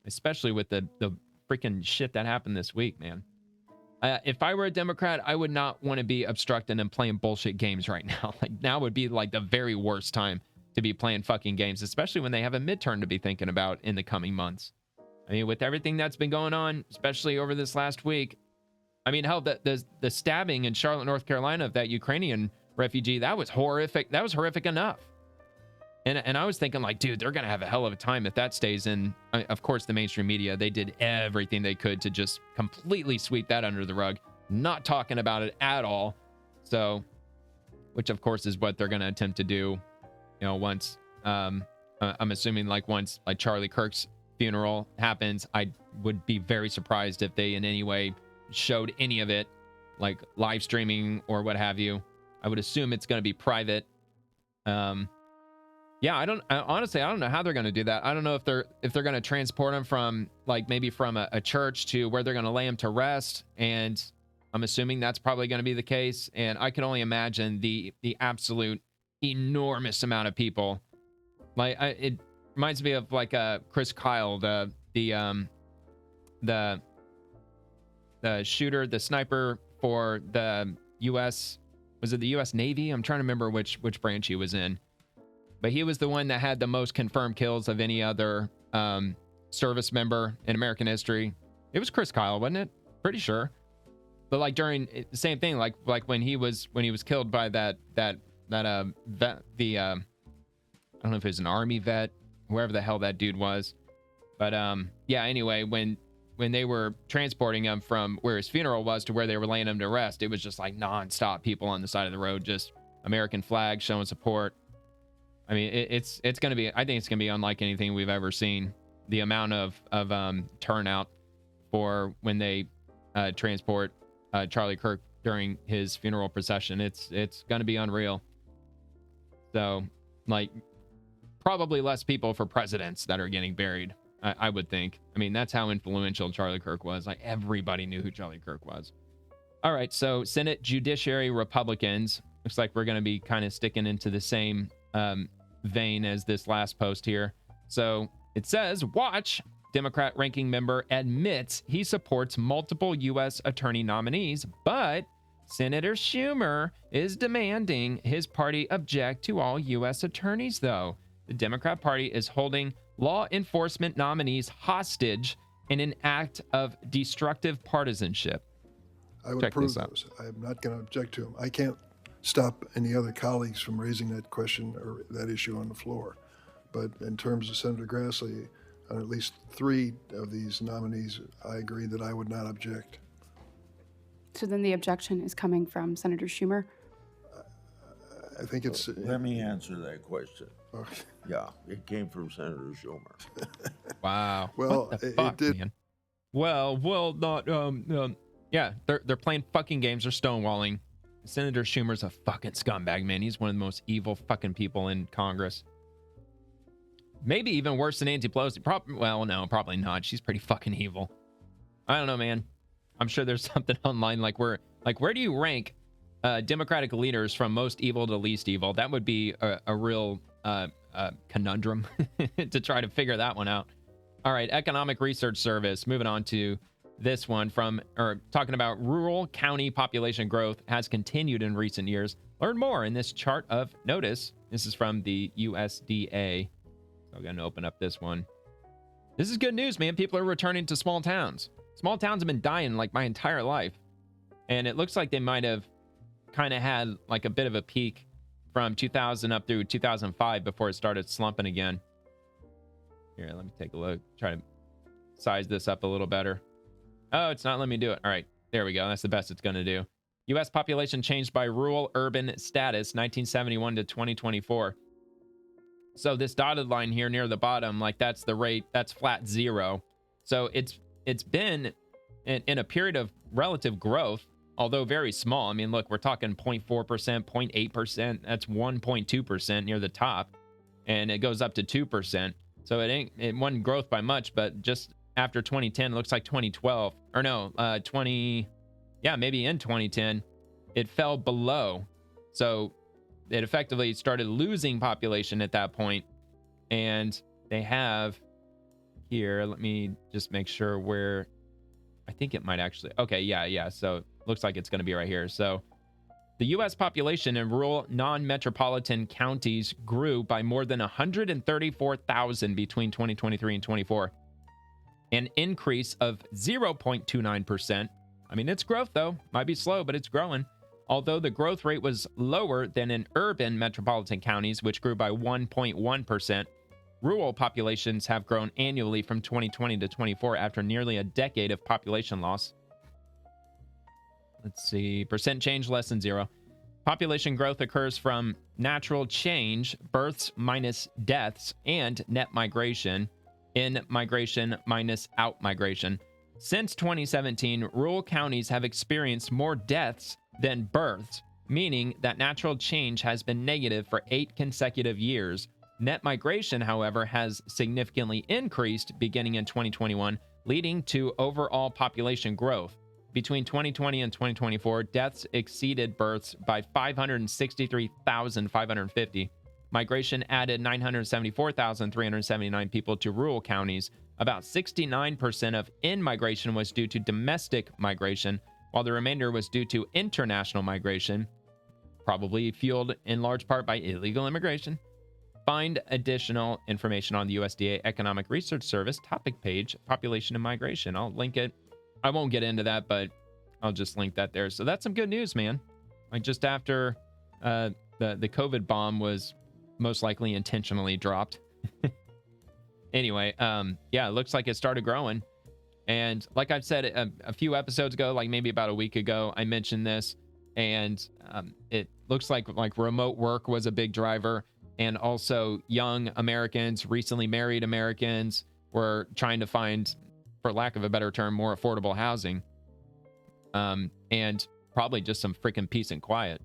Especially with the freaking shit that happened this week, man. If I were a Democrat, I would not want to be obstructing and playing bullshit games right now. Like now would be like the very worst time to be playing fucking games, especially when they have a midterm to be thinking about in the coming months. I mean, with everything that's been going on, especially over this last week. I mean, hell, the stabbing in Charlotte, North Carolina of that Ukrainian refugee, that was horrific. That was horrific enough. And I was thinking like, dude, they're going to have a hell of a time if that stays in. Of course, the mainstream media, they did everything they could to just completely sweep that under the rug, not talking about it at all. So, which of course is what they're going to attempt to do, you know, once, I'm assuming like once like Charlie Kirk's funeral happens, I would be very surprised if they in any way showed any of it, like live streaming or what have you. I would assume it's going to be private. Yeah, honestly, I don't know how they're going to do that. I don't know if they're going to transport him from like maybe from a church to where they're going to lay him to rest. And I'm assuming that's probably going to be the case. And I can only imagine the absolute enormous amount of people. Like it reminds me of like Chris Kyle, the shooter, the sniper for the U.S. Was it the U.S. Navy? I'm trying to remember which branch he was in. But he was the one that had the most confirmed kills of any other service member in American history. It was Chris Kyle, wasn't it? Pretty sure. But like during the same thing, like when he was killed by that vet, I don't know if it was an army vet, whoever the hell that dude was. But yeah, anyway, when when they were transporting him from where his funeral was to where they were laying him to rest, it was just like nonstop people on the side of the road, just American flag showing support. I mean, it's going to be, I think it's going to be unlike anything we've ever seen. The amount of turnout for when they transport Charlie Kirk during his funeral procession, it's going to be unreal. So, like, probably less people for presidents that are getting buried, I would think. I mean, that's how influential Charlie Kirk was. Like, everybody knew who Charlie Kirk was. All right, so Senate Judiciary Republicans. Looks like we're going to be kind of sticking into the same vein as this last post here. So it says, watch, Democrat ranking member admits he supports multiple U.S. attorney nominees, but Senator Schumer is demanding his party object to all U.S. attorneys, though. The Democrat Party is holding law enforcement nominees hostage in an act of destructive partisanship. I would approve those. I'm not going to object to them. I can't stop any other colleagues from raising that question or that issue on the floor. But in terms of Senator Grassley, on at least 3 of these nominees, I agree that I would not object. So then the objection is coming from Senator Schumer? I think it's... Let me answer that question. Okay. Yeah, it came from Senator Schumer. Wow. Well, what the fuck, it did. Man? Well, not, yeah, they're playing fucking games. They're stonewalling. Senator Schumer's a fucking scumbag, man. He's one of the most evil fucking people in Congress. Maybe even worse than Nancy Pelosi. Well, no, probably not. She's pretty fucking evil. I don't know, man. I'm sure there's something online where do you rank Democratic leaders from most evil to least evil? That would be a real conundrum to try to figure that one out. All right, Economic Research Service. Moving on to this one talking about rural county population growth has continued in recent years. Learn more in this chart of notice. This is from the USDA. So I'm going to open up this one. This is good news, man. People are returning to small towns. Small towns have been dying like my entire life. And it looks like they might have kind of had like a bit of a peak from 2000 up through 2005 before it started slumping again. Here, let me take a look. Try to size this up a little better. Oh, it's not letting me do it. All right, there we go. That's the best it's going to do. U.S. population changed by rural-urban status, 1971 to 2024. So this dotted line here near the bottom, like that's the rate, that's flat 0. So it's been in a period of relative growth, although very small. I mean, look, we're talking 0.4%, 0.8%. That's 1.2% near the top, and it goes up to 2%. So it wasn't growth by much, but just after 2010, it looks like 2012, or no, maybe in 2010, it fell below. So it effectively started losing population at that point. And they have here, let me just make sure where, I think it might actually, okay, yeah. So it looks like it's going to be right here. So the U.S. population in rural non-metropolitan counties grew by more than 134,000 between 2023 and 24. An increase of 0.29%. I mean, it's growth, though. Might be slow, but it's growing. Although the growth rate was lower than in urban metropolitan counties, which grew by 1.1%, rural populations have grown annually from 2020 to 24 after nearly a decade of population loss. Let's see. Percent change less than 0. Population growth occurs from natural change, births minus deaths, and net migration. In migration minus out migration. Since 2017, rural counties have experienced more deaths than births, meaning that natural change has been negative for 8 consecutive years. Net migration, however, has significantly increased beginning in 2021, leading to overall population growth. Between 2020 and 2024, deaths exceeded births by 563,550. Migration added 974,379 people to rural counties. About 69% of in-migration was due to domestic migration, while the remainder was due to international migration, probably fueled in large part by illegal immigration. Find additional information on the USDA Economic Research Service topic page, Population and Migration. I'll link it. I won't get into that, but I'll just link that there. So that's some good news, man. Like just after the COVID bomb was most likely intentionally dropped. Anyway, yeah, it looks like it started growing. And like I've said a few episodes ago, like maybe about a week ago, I mentioned this, and it looks like remote work was a big driver, and also young Americans, recently married Americans, were trying to find, for lack of a better term, more affordable housing, and probably just some freaking peace and quiet.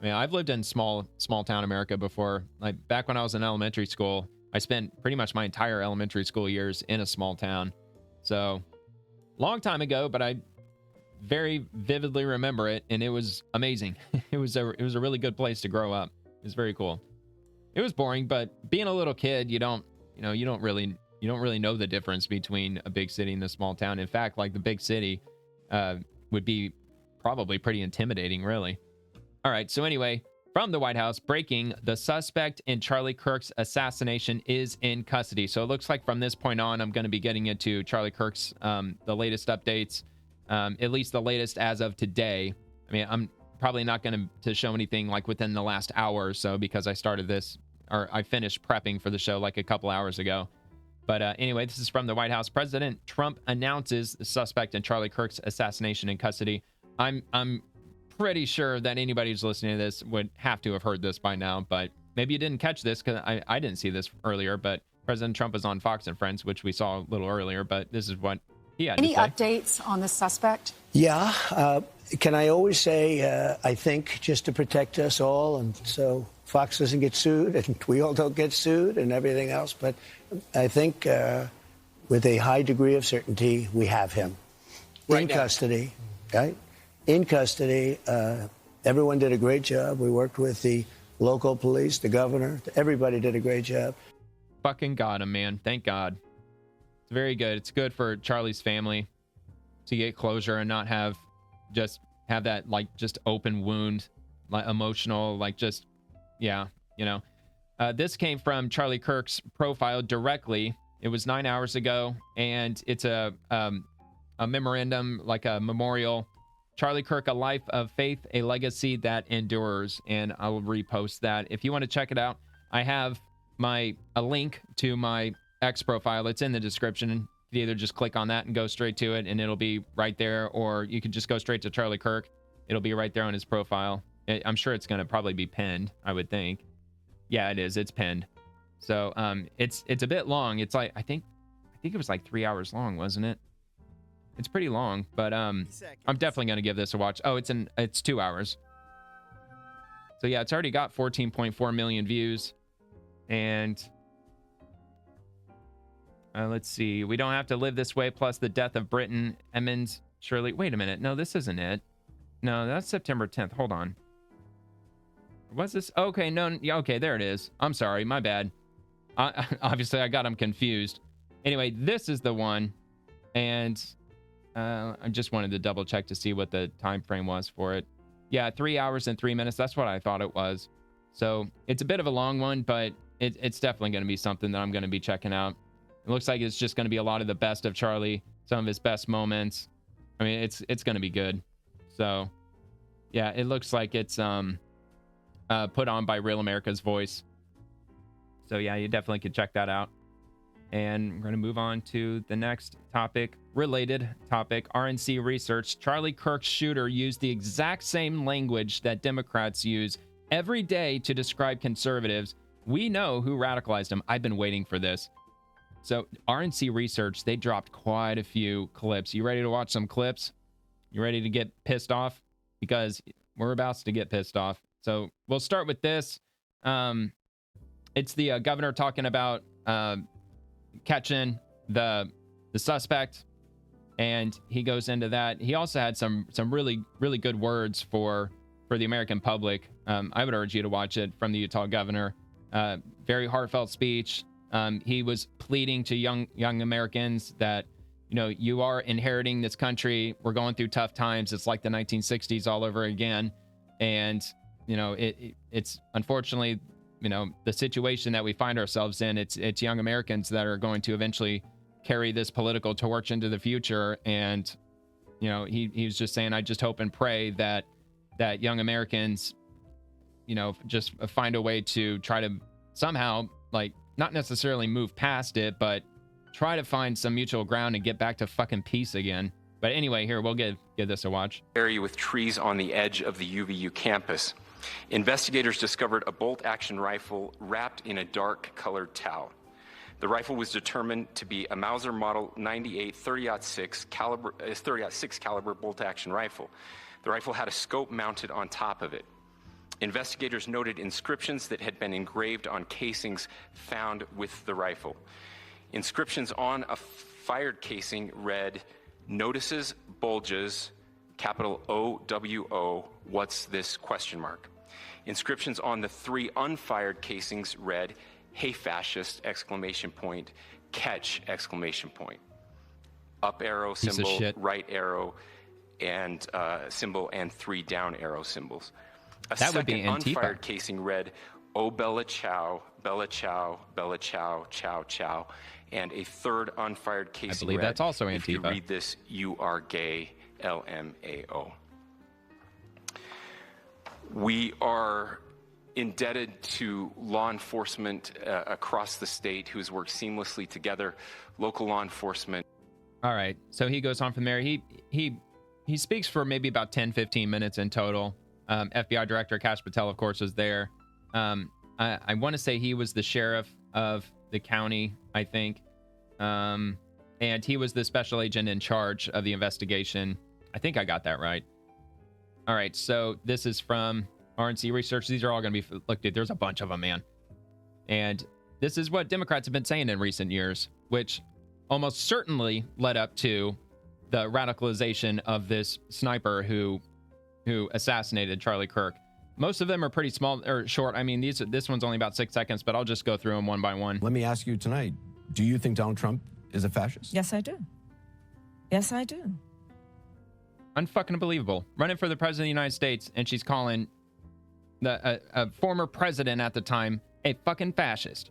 I mean, I've lived in small town America before. Like back when I was in elementary school, I spent pretty much my entire elementary school years in a small town. So, long time ago, but I very vividly remember it, and it was amazing. It was a really good place to grow up. It was very cool. It was boring, but being a little kid, you don't really know the difference between a big city and a small town. In fact, like the big city would be probably pretty intimidating, really. All right, so anyway, from the White House, breaking: the suspect in Charlie Kirk's assassination is in custody. So it looks like from this point on, I'm going to be getting into Charlie Kirk's the latest updates, at least the latest as of today. I mean, I'm probably not going to show anything like within the last hour or so, because I started this, or I finished prepping for the show like a couple hours ago. But anyway, this is from the White House. President Trump announces the suspect in Charlie Kirk's assassination in custody. I'm pretty sure that anybody who's listening to this would have to have heard this by now, but maybe you didn't catch this because I didn't see this earlier. But President Trump was on Fox and Friends, which we saw a little earlier, but this is what he had to say. Any updates on the suspect? Yeah. Can I always say, I think, just to protect us all, and so Fox doesn't get sued and we all don't get sued and everything else. But I think with a high degree of certainty, we have him in custody, right? In custody. Everyone did a great job. We worked with the local police, the governor. Everybody did a great job. Fucking got him, man. Thank God. It's very good. It's good for Charlie's family to get closure and not have that like just open wound, like emotional, like just, yeah, you know. This came from Charlie Kirk's profile directly. It was 9 hours ago, and it's a memorandum, like a memorial. Charlie Kirk, a life of faith, a legacy that endures. And I'll repost that. If you want to check it out, I have a link to my X profile. It's in the description. You either just click on that and go straight to it, and it'll be right there, or you could just go straight to Charlie Kirk. It'll be right there on his profile. I'm sure it's going to probably be pinned, I would think. Yeah, it is. It's pinned. So it's a bit long. It's like I think it was like 3 hours long, wasn't it? It's pretty long, but I'm definitely going to give this a watch. Oh, it's 2 hours. So yeah, it's already got 14.4 million views. And let's see. We don't have to live this way, plus the death of Britain Emmons Shirley. Wait a minute. No, this isn't it. No, that's September 10th. Hold on. What's this? Okay, no. Yeah, okay, there it is. I'm sorry. My bad. Obviously, I got them confused. Anyway, this is the one. And I just wanted to double check to see what the time frame was for it. Yeah, 3 hours and 3 minutes. That's what I thought it was. So it's a bit of a long one, but it's definitely going to be something that I'm going to be checking out. It looks like it's just going to be a lot of the best of Charlie, some of his best moments. I mean, it's going to be good. So yeah, it looks like it's put on by Real America's Voice. So yeah, you definitely could check that out. And we're going to move on to the next topic, related topic. RNC research. Charlie Kirk's shooter used the exact same language that Democrats use every day to describe conservatives. We know who radicalized him. I've been waiting for this. So RNC research, they dropped quite a few clips. You ready to watch some clips? You ready to get pissed off? Because we're about to get pissed off. So we'll start with this. It's the governor talking about catching the suspect, and he goes into that. He also had some really good words for the American public. I would urge you to watch it, from the Utah governor. Very heartfelt speech. He was pleading to young Americans that, you know, you are inheriting this country. We're going through tough times. It's like the 1960s all over again, and you know it's unfortunately, you know, the situation that we find ourselves in. It's young Americans that are going to eventually carry this political torch into the future. And you know, he was just saying, I just hope and pray that young Americans, you know, just find a way to try to somehow, like, not necessarily move past it, but try to find some mutual ground and get back to fucking peace again. But anyway, here, we'll give this a watch. Area with trees on the edge of the UVU campus. Investigators discovered a bolt-action rifle wrapped in a dark-colored towel. The rifle was determined to be a Mauser Model 98 30-06 caliber bolt-action rifle. The rifle had a scope mounted on top of it. Investigators noted inscriptions that had been engraved on casings found with the rifle. Inscriptions on a fired casing read, "Notices, bulges, capital O-W-O, what's this, question mark." Inscriptions on the 3 unfired casings read, "Hey fascist, exclamation point, catch, exclamation point." Up arrow symbol, right arrow and symbol, and 3 down arrow symbols. That would be Antifa. Unfired casing read, "Oh Bella Chow, Bella Chow, Bella Chow, Chow Chow," and a third unfired casing I believe read, that's also "If you Antifa. read this, you are gay, LMAO." We are indebted to law enforcement across the state who's worked seamlessly together, local law enforcement. All right, so he goes on from there. He speaks for maybe about 10, 15 minutes in total. FBI Director Kash Patel, of course, was there. I want to say he was the sheriff of the county, I think. And he was the special agent in charge of the investigation. I think I got that right. All right, so this is from RNC Research. These are all going to be... Look, dude, there's a bunch of them, man. And this is what Democrats have been saying in recent years, which almost certainly led up to the radicalization of this sniper who assassinated Charlie Kirk. Most of them are pretty small or short. I mean, this one's only about 6 seconds, but I'll just go through them one by one. Let me ask you tonight, do you think Donald Trump is a fascist? Yes, I do. Yes, I do. Unfucking believable. Running for the president of the United States, and she's calling a former president at the time a fucking fascist.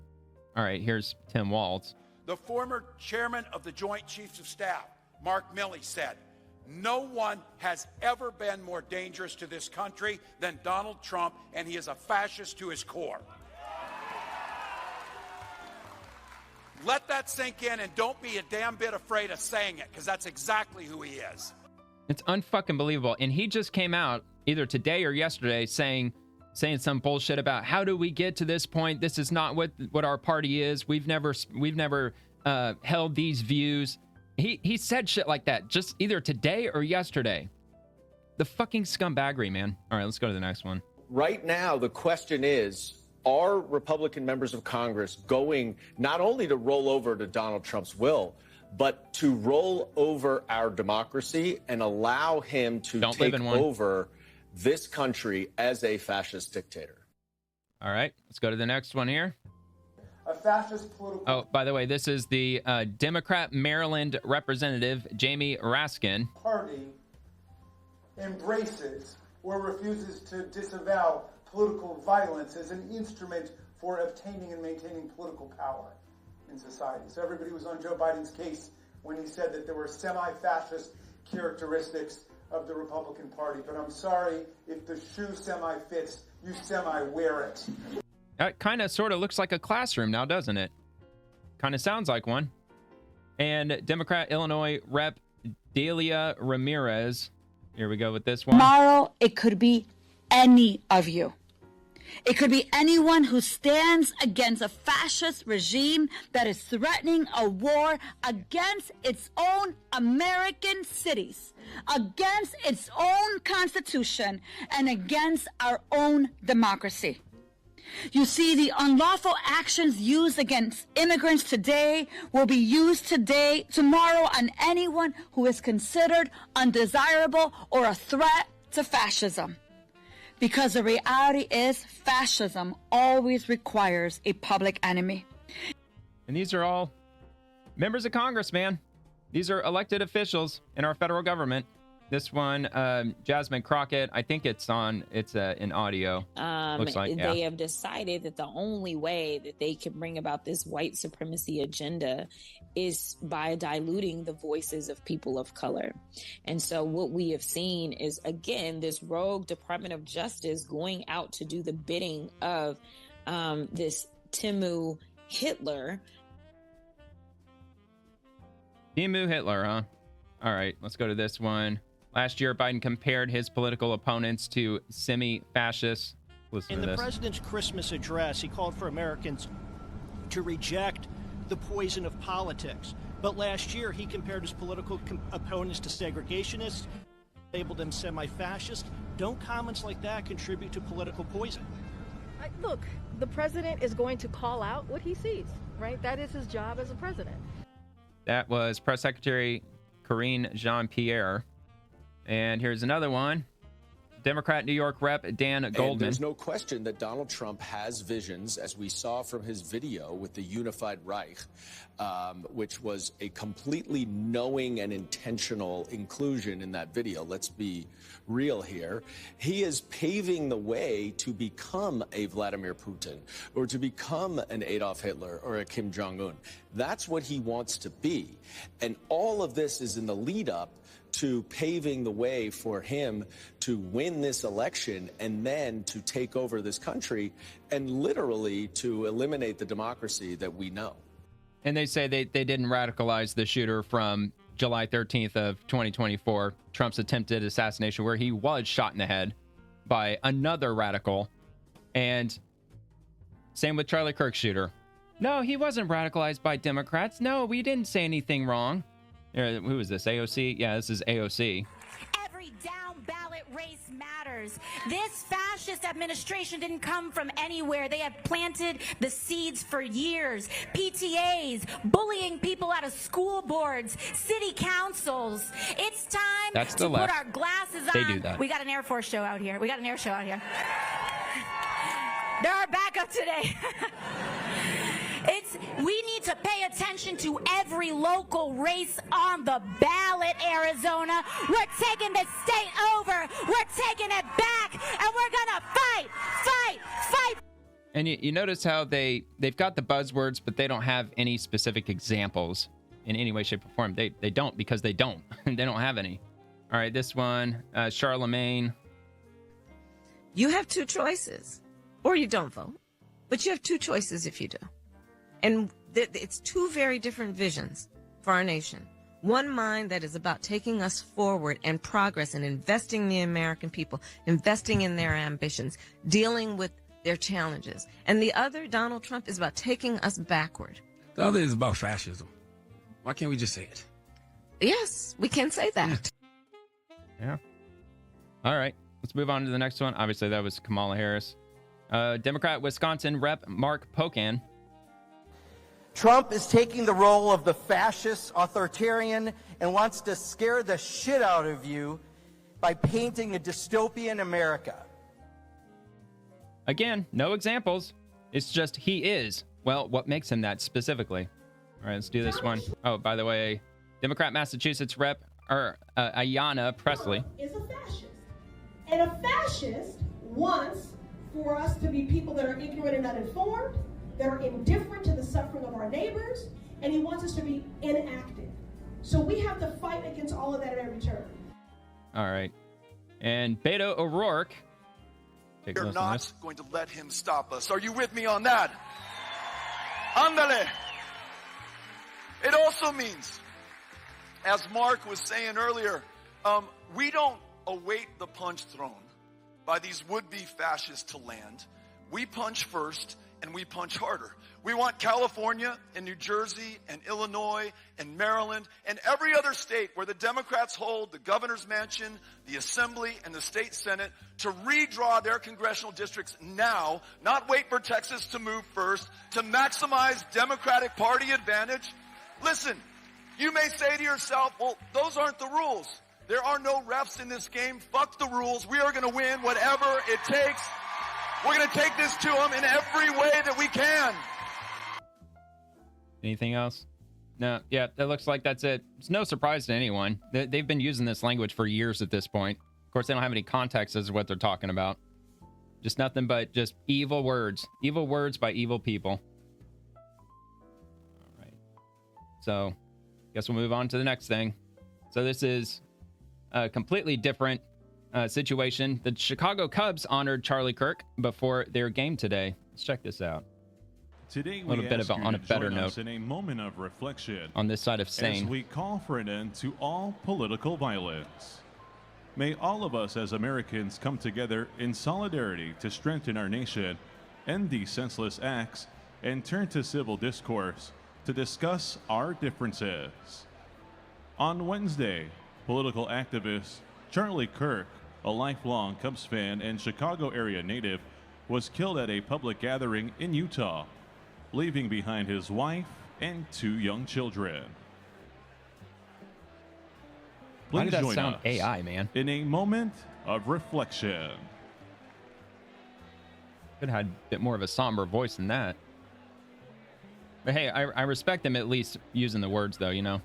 All right, here's Tim Walz. The former chairman of the Joint Chiefs of Staff, Mark Milley, said, "No one has ever been more dangerous to this country than Donald Trump, and he is a fascist to his core." Let that sink in, and don't be a damn bit afraid of saying it, because that's exactly who he is. It's unfucking believable. And he just came out either today or yesterday saying some bullshit about how do we get to this point? This is not what our party is. We've never held these views. He said shit like that just either today or yesterday. The fucking scumbaggery, man. All right, let's go to the next one. Right now, the question is, are Republican members of Congress going not only to roll over to Donald Trump's will, but to roll over our democracy and allow him to take over this country as a fascist dictator? All right, let's go to the next one here. A fascist political... Oh, by the way, this is the Democrat Maryland representative, Jamie Raskin. ...party embraces or refuses to disavow political violence as an instrument for obtaining and maintaining political power in society. So everybody was on Joe Biden's case when he said that there were semi-fascist characteristics of the Republican Party. But I'm sorry, if the shoe semi-fits, you semi-wear it. That kind of sort of looks like a classroom now, doesn't it? Kind of sounds like one. And Democrat Illinois Rep. Delia Ramirez. Here we go with this one. Tomorrow, it could be any of you. It could be anyone who stands against a fascist regime that is threatening a war against its own American cities, against its own Constitution, and against our own democracy. You see, the unlawful actions used against immigrants today will be used tomorrow on anyone who is considered undesirable or a threat to fascism. Because the reality is, fascism always requires a public enemy. And these are all members of Congress, man. These are elected officials in our federal government. This one, Jasmine Crockett, I think it's in audio. Looks like, they have decided that the only way that they can bring about this white supremacy agenda is by diluting the voices of people of color. And so what we have seen is, again, this rogue Department of Justice going out to do the bidding of this Timu Hitler. Emu Hitler, huh? All right, let's go to this one. Last year, Biden compared his political opponents to semi-fascists. Listen In to the this. president's Christmas address, he called for Americans to reject the poison of politics. But last year, he compared his political opponents to segregationists, labeled them semi-fascist. Don't comments like that contribute to political poison? Look, the president is going to call out what he sees, right? That is his job as a president. That was Press Secretary Karine Jean-Pierre. And here's another one. Democrat New York Rep Dan Goldman. And there's no question that Donald Trump has visions, as we saw from his video with the Unified Reich, which was a completely knowing and intentional inclusion in that video. Let's be real here. He is paving the way to become a Vladimir Putin or to become an Adolf Hitler or a Kim Jong-un. That's what he wants to be. And all of this is in the lead up to paving the way for him to win this election and then to take over this country and literally to eliminate the democracy that we know. And they say they didn't radicalize the shooter from July 13th of 2024, Trump's attempted assassination, where he was shot in the head by another radical. And same with Charlie Kirk shooter. No, he wasn't radicalized by Democrats. No, we didn't say anything wrong. Who is this? AOC? Yeah, this is AOC. Every down ballot race matters. This fascist administration didn't come from anywhere. They have planted the seeds for years. PTAs, bullying people out of school boards, city councils. It's time That's to the left. put our glasses on. They do that. We got an Air Force show out here. They're our backup today. We need to pay attention to every local race on the ballot, Arizona. We're taking the state over. We're taking it back, and we're going to fight. And you notice how they've got the buzzwords, but they don't have any specific examples in any way, shape, or form. They don't, because they don't. They don't have any. All right, this one, Charlemagne. You have two choices, or you don't vote, but you have two choices if you do. And it's two very different visions for our nation. One mind that is about taking us forward and progress and investing in the American people, investing in their ambitions, dealing with their challenges. And the other, Donald Trump, is about taking us backward. The other is about fascism. Why can't we just say it? Yes, we can say that. Yeah. All right, let's move on to the next one. Obviously, that was Kamala Harris. Democrat Wisconsin Rep Mark Pocan. Trump is taking the role of the fascist authoritarian and wants to scare the shit out of you by painting a dystopian America. Again, no examples. It's just he is. Well, what makes him that specifically? All right, let's do this one. Oh, by the way, Democrat Massachusetts Rep Ayanna Pressley. Is a fascist. And a fascist wants for us to be people that are ignorant and uninformed, that are indifferent to the suffering of our neighbors, and he wants us to be inactive. So we have to fight against all of that at every turn. All right. And Beto O'Rourke. We're not going to let him stop us. Are you with me on that? Ándale. It also means, as Mark was saying earlier, we don't await the punch thrown by these would-be fascists to land. We punch first, and we punch harder. We want California and New Jersey and Illinois and Maryland and every other state where the Democrats hold the governor's mansion, the assembly, and the state senate to redraw their congressional districts now, not wait for Texas to move first, to maximize Democratic Party advantage. Listen, you may say to yourself, well, those aren't the rules. There are no refs in this game. Fuck the rules. We are going to win whatever it takes. We're going to take this to them in every way that we can. Anything else? No. Yeah, that looks like that's it. It's no surprise to anyone. They've been using this language for years at this point. Of course, they don't have any context as to what they're talking about. Just nothing but just evil words. Evil words by evil people. All right. So, guess we'll move on to the next thing. So this is a completely different situation. The Chicago Cubs honored Charlie Kirk before their game today. Let's check this out. Today a little we bit ask of you on a to better join us note in a moment of reflection on this side of as sane. we call for an end to all political violence. May all of us as Americans come together in solidarity to strengthen our nation, end these senseless acts, and turn to civil discourse to discuss our differences. On Wednesday, political activist Charlie Kirk, a lifelong Cubs fan and Chicago area native, was killed at a public gathering in Utah, leaving behind his wife and 2 young children. Why did Please that join sound us AI, man? in a moment of reflection. Could have had a bit more of a somber voice than that. But hey, I respect them at least using the words, though, you know?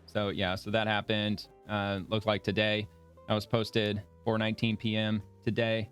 So, yeah, so that happened. Looked like today. That was posted 4:19 p.m. today,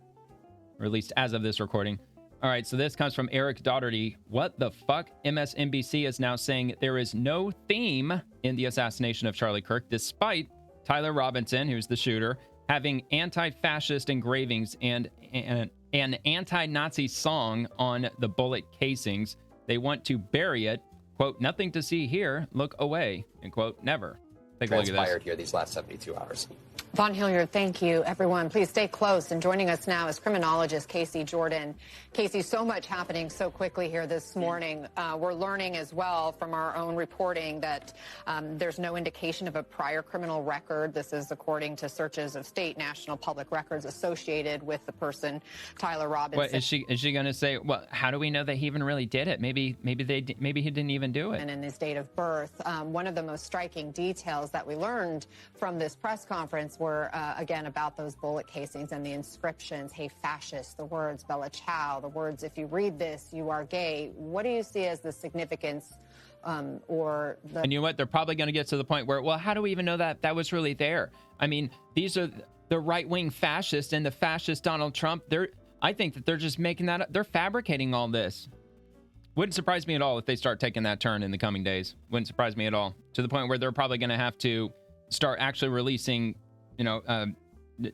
or at least as of this recording. All right, so this comes from Eric Daugherty. What the fuck? MSNBC is now saying there is no theme in the assassination of Charlie Kirk, despite Tyler Robinson, who's the shooter, having anti-fascist engravings and an anti-Nazi song on the bullet casings. They want to bury it. Quote, nothing to see here. Look away. And quote, never. Take a look at this. Transpired here these last 72 hours. Von Hilliard, thank you, everyone. Please stay close. And joining us now is criminologist Casey Jordan. Casey, so much happening so quickly here this morning. We're learning as well from our own reporting that there's no indication of a prior criminal record. This is according to searches of state national public records associated with the person, Tyler Robinson. What is she going to say? Well, how do we know that he even really did it? Maybe he didn't even do it. And in his date of birth, one of the most striking details that we learned from this press conference were, again, about those bullet casings and the inscriptions, hey, fascist, the words Bella Ciao, the words, if you read this, you are gay. What do you see as the significance and you know what? They're probably going to get to the point where, well, how do we even know that that was really there? I mean, these are the right-wing fascists and the fascist Donald Trump. I think that they're just making that up. They're fabricating all this. Wouldn't surprise me at all if they start taking that turn in the coming days. Wouldn't surprise me at all. To the point where they're probably going to have to start actually releasing,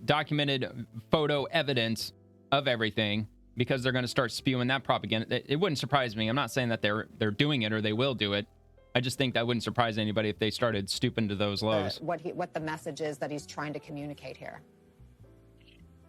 documented photo evidence of everything, because they're going to start spewing that propaganda. It wouldn't surprise me. I'm not saying that they're doing it or they will do it. I just think that wouldn't surprise anybody if they started stooping to those lows. What the message is that he's trying to communicate here.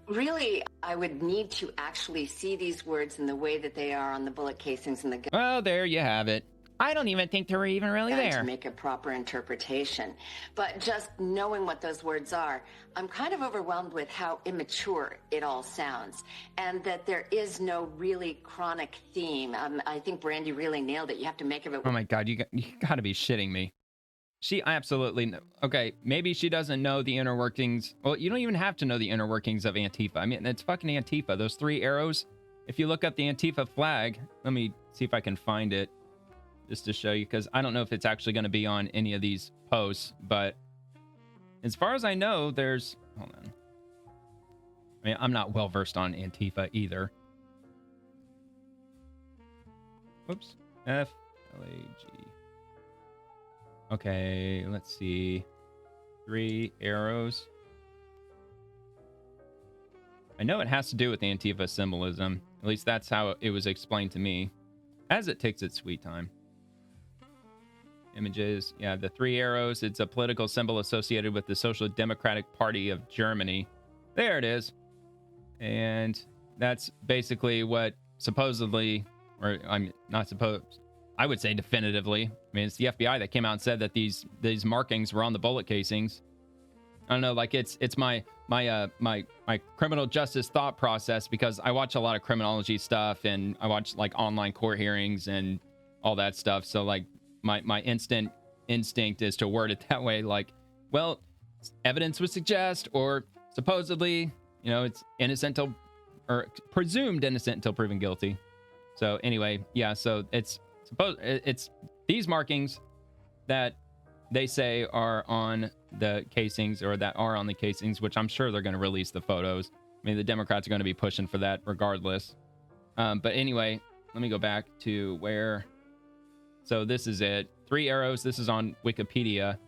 Really, I would need to actually see these words in the way that they are on the bullet casings and the gun. Well, there you have it. I don't even think they were even really there. To make a proper interpretation. But just knowing what those words are, I'm kind of overwhelmed with how immature it all sounds, and that there is no really chronic theme. I think Brandy really nailed it. You have to make of it. Oh my God, you got to be shitting me. She absolutely, okay, maybe she doesn't know the inner workings. Well, you don't even have to know the inner workings of Antifa. I mean, it's fucking Antifa. Those 3 arrows, if you look up the Antifa flag, let me see if I can find it just to show you, because I don't know if it's actually going to be on any of these posts, but as far as I know, there's, hold on. I mean, I'm not well versed on Antifa either. Whoops. F-L-A-G. Okay, let's see. 3 arrows. I know it has to do with Antifa symbolism. At least that's how it was explained to me. As it takes its sweet time. Images. Yeah, the 3 arrows. It's a political symbol associated with the Social Democratic Party of Germany. There it is. And that's basically what supposedly, or I'm not supposed, I would say definitively. I mean, it's the FBI that came out and said that these markings were on the bullet casings. I don't know, like it's my criminal justice thought process, because I watch a lot of criminology stuff and I watch like online court hearings and all that stuff. So like my instant instinct is to word it that way, like, well, evidence would suggest, or supposedly, it's innocent till, or presumed innocent until proven guilty. So anyway, yeah, so it's these markings that they say are on the casings, or that are on the casings, which I'm sure they're going to release the photos. I mean, the Democrats are going to be pushing for that regardless. But anyway, let me go back to where. So this is it. 3 arrows. This is on Wikipedia.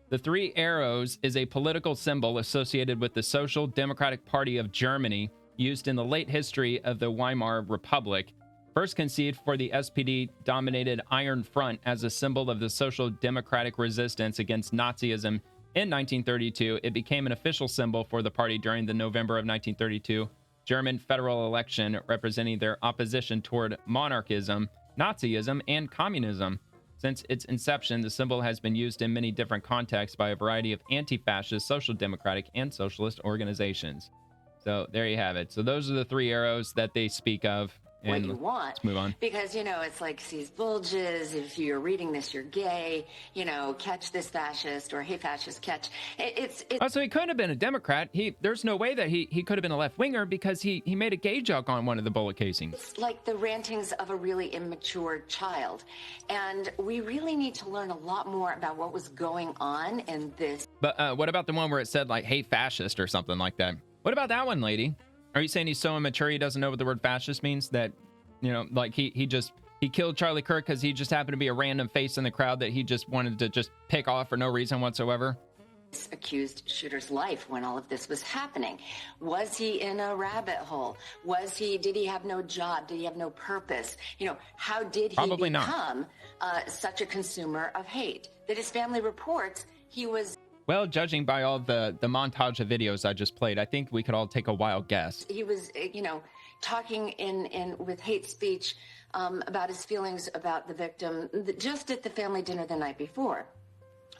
The 3 arrows is a political symbol associated with the Social Democratic Party of Germany, used in the late history of the Weimar Republic, first conceived for the SPD-dominated Iron Front as a symbol of the social democratic resistance against Nazism in 1932. It became an official symbol for the party during the November of 1932 German federal election, representing their opposition toward monarchism, Nazism, and communism. Since its inception, the symbol has been used in many different contexts by a variety of anti-fascist, social democratic, and socialist organizations. So there you have it. So those are the three arrows that they speak of. What And you want. let's move on. Because, you know, it's like sees bulges. If you're reading this, you're gay. You know, catch this fascist, or hey, fascist, catch. It's Oh, so he couldn't have been a Democrat. There's no way that he could have been a left-winger because he made a gay joke on one of the bullet casings. It's like the rantings of a really immature child. And we really need to learn a lot more about what was going on in this. But what about the one where it said, like, hey, fascist or something like that? What about that one, lady? Are you saying he's so immature he doesn't know what the word fascist means? That, you know, like he killed Charlie Kirk because he just happened to be a random face in the crowd that he just wanted to just pick off for no reason whatsoever? Accused shooter's life when all of this was happening. Was he in a rabbit hole? Did he have no job? Did he have no purpose? You know, how did he Probably become such a consumer of hate? That his family reports he was. Well, judging by all the montage of videos I just played, I think we could all take a wild guess. He was, you know, talking in with hate speech about his feelings about the victim just at the family dinner the night before.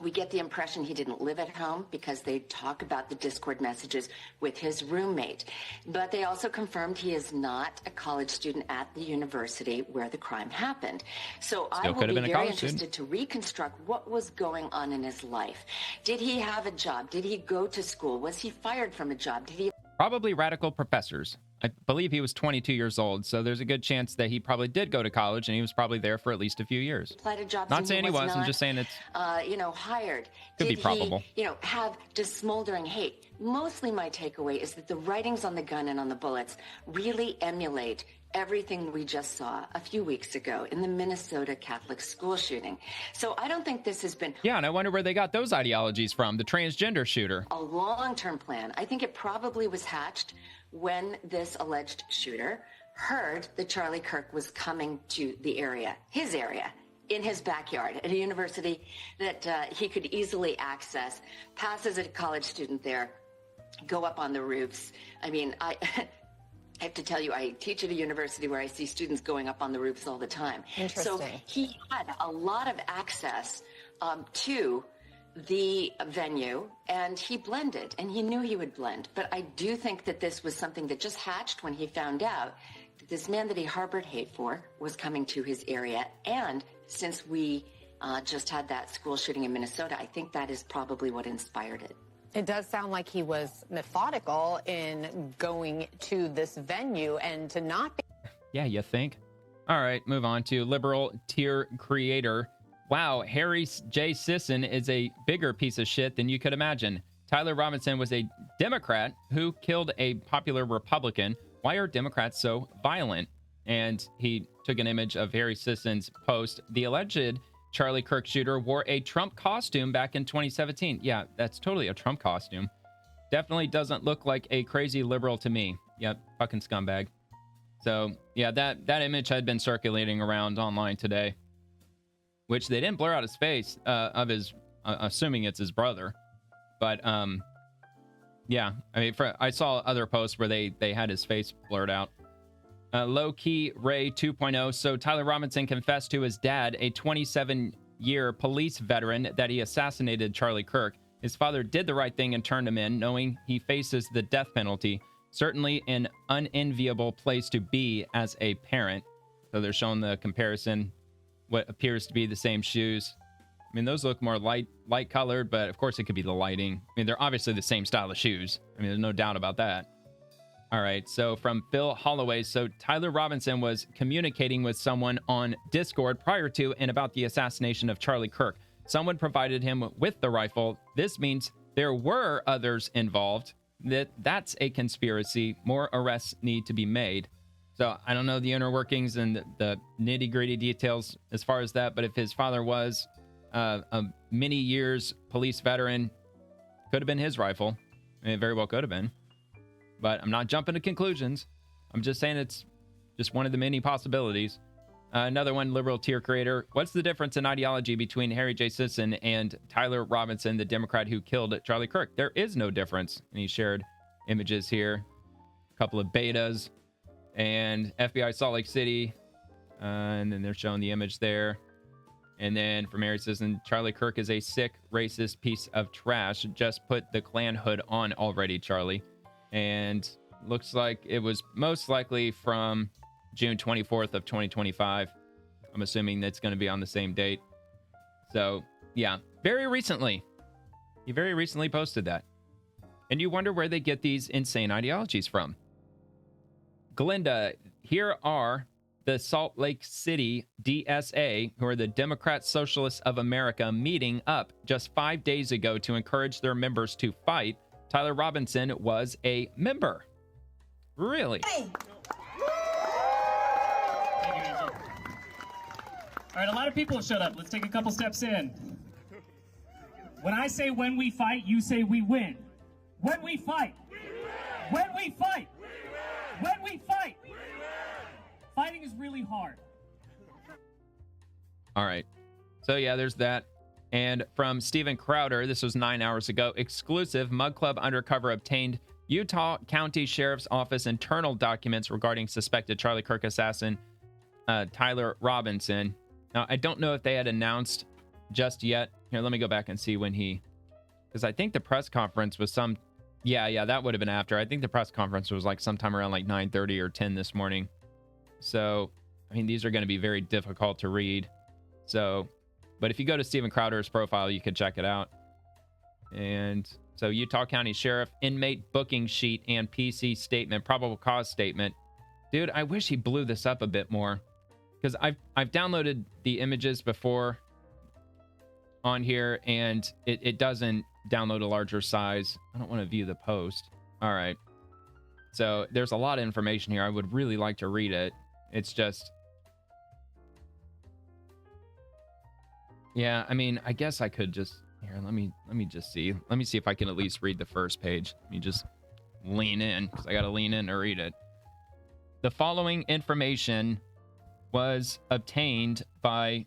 We get the impression he didn't live at home because they talk about the Discord messages with his roommate. But they also confirmed he is not a college student at the university where the crime happened. So I will be very interested to reconstruct what was going on in his life. Did he have a job? Did he go to school? Was he fired from a job? Did he... Probably radical professors. I believe he was 22 years old, so there's a good chance that he probably did go to college, and he was probably there for at least a few years. Applied to jobs. Not saying he was. I'm just saying it's you know, hired. Could be probable. He, you know, have just smoldering hate. Mostly my takeaway is that the writings on the gun and on the bullets really emulate everything we just saw a few weeks ago in the Minnesota Catholic school shooting. So I don't think this has been... Yeah, and I wonder where they got those ideologies from, the transgender shooter. A long-term plan. I think it probably was hatched when this alleged shooter heard that Charlie Kirk was coming to the area, his area, in his backyard at a university that he could easily access, pass as a college student there, go up on the roofs. I mean, I have to tell you, I teach at a university where I see students going up on the roofs all the time. Interesting. So he had a lot of access to the venue, and he blended, and he knew he would blend. But I do think that this was something that just hatched when he found out that this man that he harbored hate for was coming to his area. And since we just had that school shooting in Minnesota, I think that is probably what inspired it. It does sound like he was methodical in going to this venue and to not be. Yeah, you think? All right, move on to liberal tier creator. Wow, Harry J. Sisson is a bigger piece of shit than you could imagine. Tyler Robinson was a Democrat who killed a popular Republican. Why are Democrats so violent? And he took an image of Harry Sisson's post. The alleged Charlie Kirk shooter wore a Trump costume back in 2017. Yeah, that's totally a Trump costume. Definitely doesn't look like a crazy liberal to me. Yep, fucking scumbag. So, yeah, that image had been circulating around online today, which they didn't blur out his face of his, assuming it's his brother. But, yeah, I mean, I saw other posts where they had his face blurred out. Low-key Ray 2.0. So Tyler Robinson confessed to his dad, a 27-year police veteran, that he assassinated Charlie Kirk. His father did the right thing and turned him in, knowing he faces the death penalty. Certainly an unenviable place to be as a parent. So they're showing the comparison, what appears to be the same shoes. I mean, those look more light colored, but of course it could be the lighting. I mean, they're obviously the same style of shoes. I mean, there's no doubt about that. All right, so from Phil Holloway. So Tyler Robinson was communicating with someone on Discord prior to and about the assassination of Charlie Kirk. Someone provided him with the rifle. This means there were others involved. That's a conspiracy. More arrests need to be made. So I don't know the inner workings and the nitty-gritty details as far as that, but if his father was a many years police veteran, could have been his rifle. I mean, it very well could have been. but I'm not jumping to conclusions. I'm just saying it's just one of the many possibilities. Another one, liberal tier creator. What's the difference in ideology between Harry J. Sisson and Tyler Robinson, the Democrat who killed Charlie Kirk? There is no difference. And he shared images here, a couple of betas, and FBI Salt Lake City. And then they're showing the image there. And then from Harry Sisson, Charlie Kirk is a sick, racist piece of trash. Just put the Klan hood on already, Charlie. And looks like it was most likely from June 24th of 2025. I'm assuming that's going to be on the same date. So, yeah, very recently. He very recently posted that. And you wonder where they get these insane ideologies from. Glinda, here are the Salt Lake City DSA, who are the Democrat Socialists of America, meeting up just 5 days ago to encourage their members to fight. Tyler Robinson was a member. Really? All right, a lot of people have showed up. Let's take a couple steps in. When I say when we fight, you say we win. When we fight. When we fight. When we fight. Fighting is really hard. All right. So, yeah, there's that. And from Steven Crowder, this was 9 hours ago, exclusive Mug Club Undercover obtained Utah County Sheriff's Office internal documents regarding suspected Charlie Kirk assassin Tyler Robinson. Now, I don't know if they had announced just yet. Here, let me go back and see when because I think the press conference was yeah, that would have been after. I think the press conference was like sometime around like 9:30 or 10 this morning. So, I mean, these are going to be very difficult to read. So, but if you go to Steven Crowder's profile, you can check it out. And so Utah County Sheriff, inmate booking sheet and PC statement, probable cause statement. Dude, I wish he blew this up a bit more, because I've downloaded the images before on here, and it doesn't download a larger size. I don't want to view the post. All right. So there's a lot of information here. I would really like to read it. It's just, yeah, I mean, I guess I could just, here, let me just see. Let me see if I can at least read the first page. Let me just lean in, because I got to lean in to read it. The following information was obtained by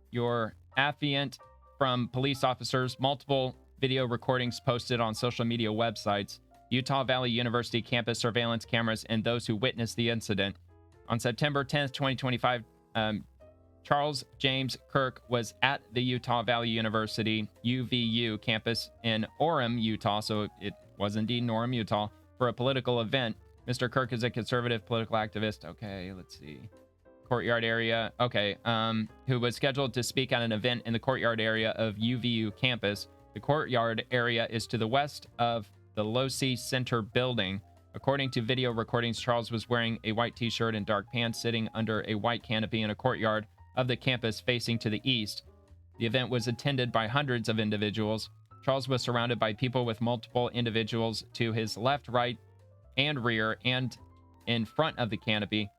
your affiant from police officers, multiple video recordings posted on social media websites, Utah Valley University campus surveillance cameras, and those who witnessed the incident. On September 10th, 2025, Charles James Kirk was at the Utah Valley University UVU campus in Orem, Utah, so it was indeed in Orem, Utah, for a political event. Mr. Kirk is a conservative political activist. Okay, let's see. Courtyard area. Okay, who was scheduled to speak at an event in the courtyard area of UVU campus. The courtyard area is to the west of the Losi Center building. According to video recordings, Charles was wearing a white t-shirt and dark pants, sitting under a white canopy in a courtyard of the campus facing to the east. The event was attended by hundreds of individuals. Charles was surrounded by people with multiple individuals to his left, right, and rear, and in front of the canopy.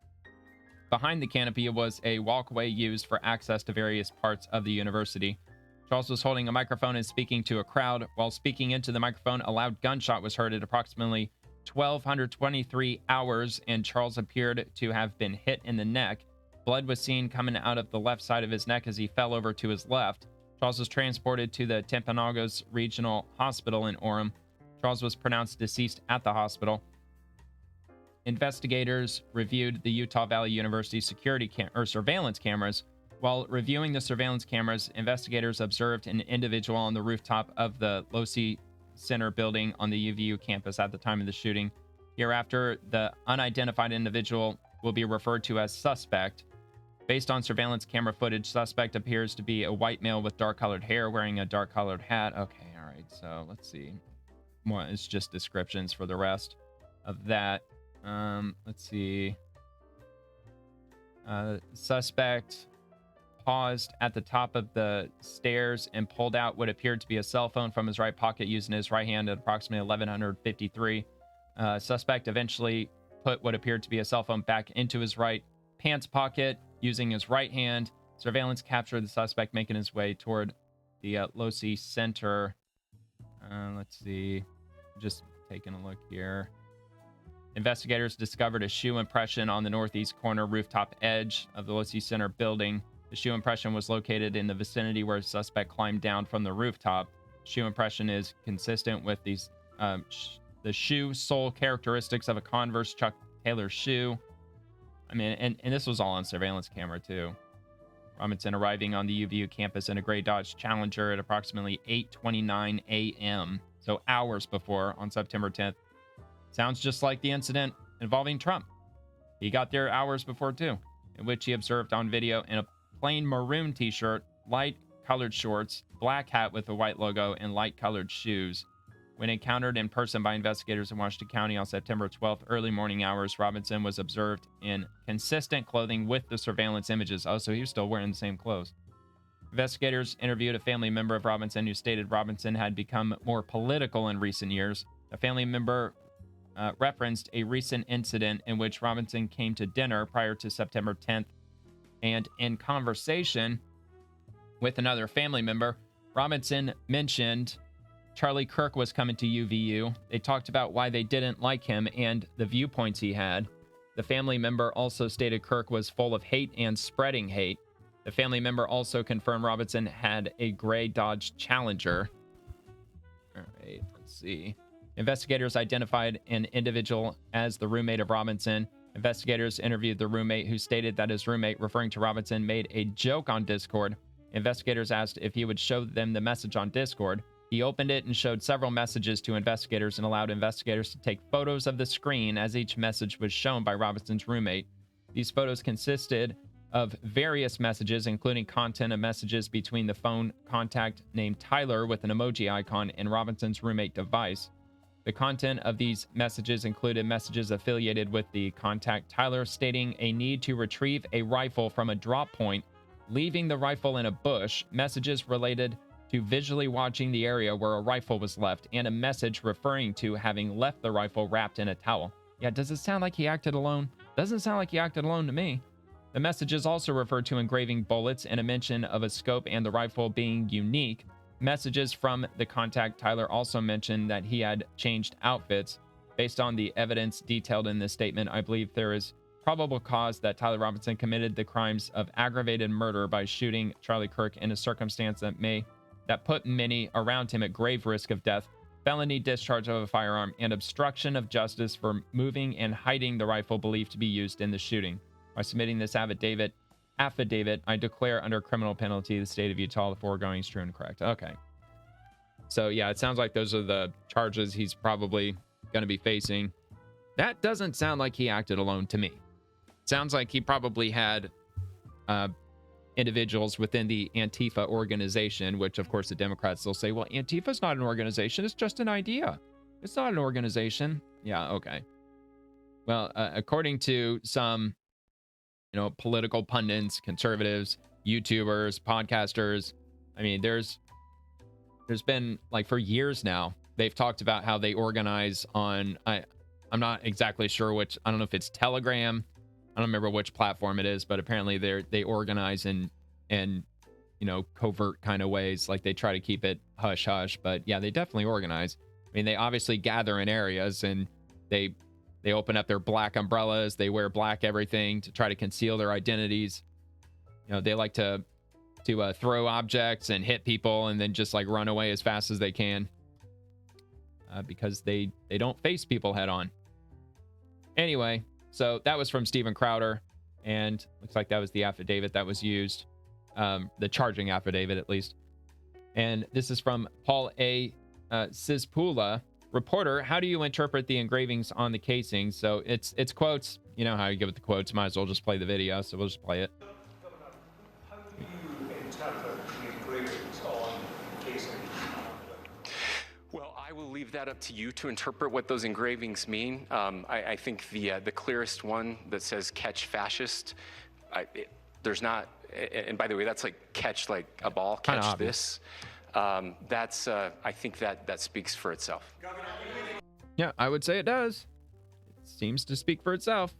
Behind the canopy was a walkway used for access to various parts of the university. Charles was holding a microphone and speaking to a crowd. While speaking into the microphone, a loud gunshot was heard at approximately 1223 hours, and Charles appeared to have been hit in the neck. Blood was seen coming out of the left side of his neck as he fell over to his left. Charles was transported to the Timpanogos Regional Hospital in Orem. Charles was pronounced deceased at the hospital. Investigators reviewed the Utah Valley University surveillance cameras. While reviewing the surveillance cameras, investigators observed an individual on the rooftop of the Losi Center building on the UVU campus at the time of the shooting. Hereafter, the unidentified individual will be referred to as suspect. Based on surveillance camera footage, suspect appears to be a white male with dark-colored hair wearing a dark-colored hat. Okay, all right, so let's see. More, it's just descriptions for the rest of that. Let's see. Suspect paused at the top of the stairs and pulled out what appeared to be a cell phone from his right pocket using his right hand at approximately 1153. Suspect eventually put what appeared to be a cell phone back into his right pants pocket using his right hand. Surveillance captured the suspect making his way toward the Losi Center. Let's see. Just taking a look here. Investigators discovered a shoe impression on the northeast corner rooftop edge of the Lacey Center building. The shoe impression was located in the vicinity where a suspect climbed down from the rooftop. Shoe impression is consistent with these the shoe sole characteristics of a Converse Chuck Taylor shoe. I mean, and this was all on surveillance camera too. Robinson arriving on the UVU campus in a gray Dodge Challenger at approximately 8:29 a.m., so hours before, on September 10th. Sounds just like the incident involving Trump. He got there hours before too, in which he observed on video in a plain maroon t-shirt, light colored shorts, black hat with a white logo, and light colored shoes. When encountered in person by investigators in Washington County on September 12th, early morning hours, Robinson was observed in consistent clothing with the surveillance images. Oh, so he was still wearing the same clothes. Investigators interviewed a family member of Robinson who stated Robinson had become more political in recent years. A family member referenced a recent incident in which Robinson came to dinner prior to September 10th, and in conversation with another family member, Robinson mentioned Charlie Kirk was coming to UVU. They talked about why they didn't like him and the viewpoints he had. The family member also stated Kirk was full of hate and spreading hate. The family member also confirmed Robinson had a gray Dodge Challenger. All right, let's see. Investigators identified an individual as the roommate of Robinson. Investigators interviewed the roommate, who stated that his roommate, referring to Robinson, made a joke on Discord. Investigators asked if he would show them the message on Discord. He opened it and showed several messages to investigators and allowed investigators to take photos of the screen as each message was shown by Robinson's roommate. These photos consisted of various messages, including content of messages between the phone contact named Tyler with an emoji icon and Robinson's roommate device. The content of these messages included messages affiliated with the contact Tyler stating a need to retrieve a rifle from a drop point, leaving the rifle in a bush, messages related to visually watching the area where a rifle was left, and a message referring to having left the rifle wrapped in a towel. Yeah, does it sound like he acted alone? Doesn't sound like he acted alone to me. The messages also referred to engraving bullets and a mention of a scope and the rifle being unique. Messages from the contact Tyler also mentioned that he had changed outfits. Based on the evidence detailed in this statement, I believe there is probable cause that Tyler Robinson committed the crimes of aggravated murder by shooting Charlie Kirk in a circumstance that put many around him at grave risk of death, felony discharge of a firearm, and obstruction of justice for moving and hiding the rifle believed to be used in the shooting. By submitting this affidavit, I declare under criminal penalty the state of Utah the foregoing is true and correct. Okay. So yeah, it sounds like those are the charges he's probably going to be facing. That doesn't sound like he acted alone to me. Sounds like he probably had individuals within the Antifa organization, which of course the Democrats will say, well, Antifa's not an organization, it's just an idea. It's not an organization. Yeah, okay. Well, according to some, political pundits, conservatives, YouTubers, podcasters, I mean, there's been, like, for years now, they've talked about how they organize on, I'm not exactly sure which, I don't know if it's Telegram, I don't remember which platform it is, but apparently they organize in covert kind of ways. Like they try to keep it hush hush, but yeah, they definitely organize. I mean, they obviously gather in areas and they open up their black umbrellas. They wear black everything to try to conceal their identities. They like to throw objects and hit people and then just like run away as fast as they can because they don't face people head on. Anyway. So that was from Steven Crowder, and looks like that was the affidavit that was used, the charging affidavit at least. And this is from Paul A. Cispula, reporter. How do you interpret the engravings on the casing? So it's quotes. You know how you give it the quotes. Might as well just play the video. So we'll just play it. How do you interpret the engravings on casing? Well, I will leave that up to you to interpret what those engravings mean. I think the clearest one that says "catch fascist," there's not. And by the way, that's like catch like a ball, catch this. That's I think that speaks for itself. Yeah, I would say it does. It seems to speak for itself.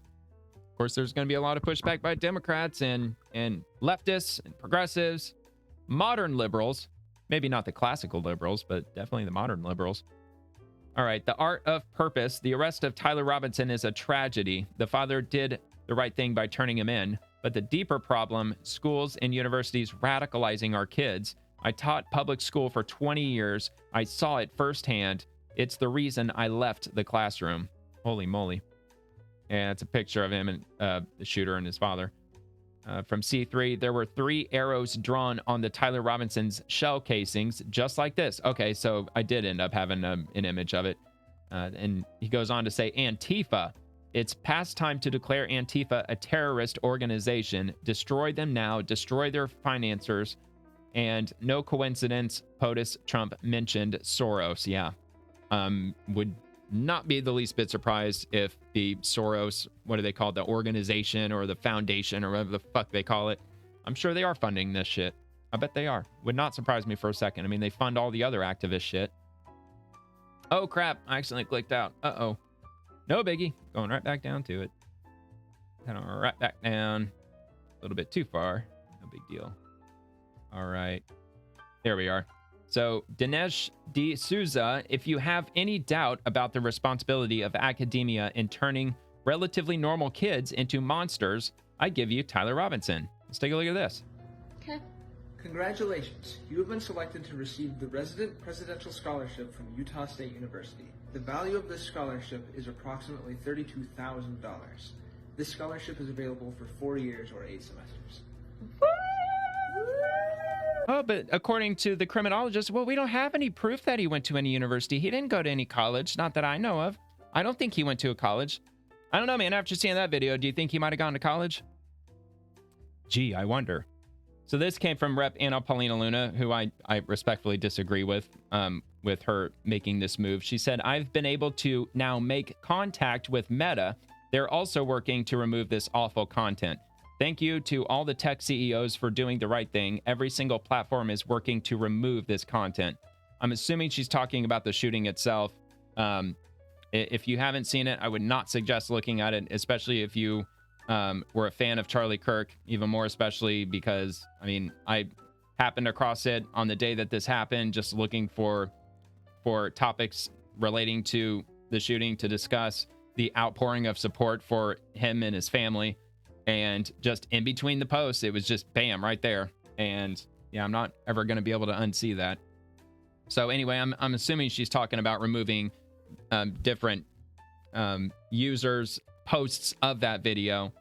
Of course, there's going to be a lot of pushback by Democrats and leftists and progressives, modern liberals. Maybe not the classical liberals, but definitely the modern liberals. All right. The Art of Purpose. The arrest of Tyler Robinson is a tragedy. The father did the right thing by turning him in. But the deeper problem, schools and universities radicalizing our kids. I taught public school for 20 years. I saw it firsthand. It's the reason I left the classroom. Holy moly. And it's a picture of him and the shooter and his father. From C3, there were 3 arrows drawn on the Tyler Robinson's shell casings, just like this. Okay, so I did end up having an image of it. And he goes on to say, Antifa. It's past time to declare Antifa a terrorist organization. Destroy them now. Destroy their financiers. And no coincidence, POTUS Trump mentioned Soros. Yeah. Would not be the least bit surprised if the Soros, what do they call it, the organization or the foundation or whatever the fuck they call it, I'm sure they are funding this shit. I bet they are. Would not surprise me for a second. I mean, they fund all the other activist shit. Oh, crap. I accidentally clicked out. Uh-oh. No biggie. Going right back down to it. Kind of right back down. A little bit too far. No big deal. All right. There we are. So, Dinesh D. Souza, if you have any doubt about the responsibility of academia in turning relatively normal kids into monsters, I give you Tyler Robinson. Let's take a look at this. Okay. Congratulations. You have been selected to receive the Resident Presidential Scholarship from Utah State University. The value of this scholarship is approximately $32,000. This scholarship is available for 4 years or 8 semesters. Oh, but according to the criminologist, well, we don't have any proof that he went to any university. He didn't go to any college, not that I know of. I don't think he went to a college. I don't know, man. After seeing that video, do you think he might have gone to college? Gee, I wonder. So this came from Rep. Anna Paulina Luna, who I respectfully disagree with her making this move. She said, I've been able to now make contact with Meta. They're also working to remove this awful content. Thank you to all the tech CEOs for doing the right thing. Every single platform is working to remove this content. I'm assuming she's talking about the shooting itself. If you haven't seen it, I would not suggest looking at it, especially if you were a fan of Charlie Kirk, even more especially because, I mean, I happened across it on the day that this happened, just looking for topics relating to the shooting to discuss the outpouring of support for him and his family. And just in between the posts, it was just bam right there. And yeah, I'm not ever going to be able to unsee that. So anyway, I'm assuming she's talking about removing different users' posts of that video,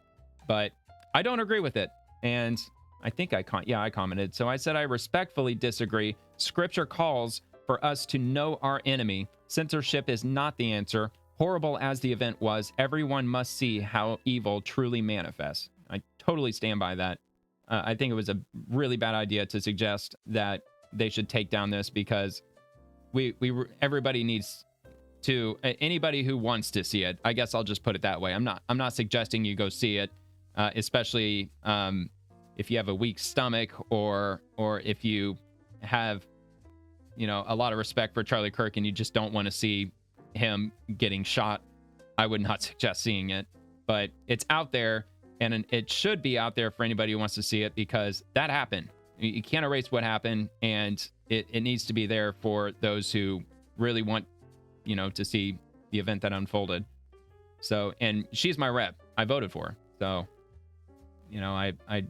but I don't agree with it. And I think I commented. So I said, I respectfully disagree. Scripture calls for us to know our enemy. Censorship is not the answer. Horrible as the event was, everyone must see how evil truly manifests. I totally stand by that. I think it was a really bad idea to suggest that they should take down this because everybody needs to, anybody who wants to see it, I guess I'll just put it that way. I'm not suggesting you go see it, especially if you have a weak stomach or if you have, a lot of respect for Charlie Kirk and you just don't want to see him getting shot. I would not suggest seeing it, but it's out there and it should be out there for anybody who wants to see it because that happened. You can't erase what happened, and it needs to be there for those who really want, to see the event that unfolded. So, and she's my rep. I voted for her. So, I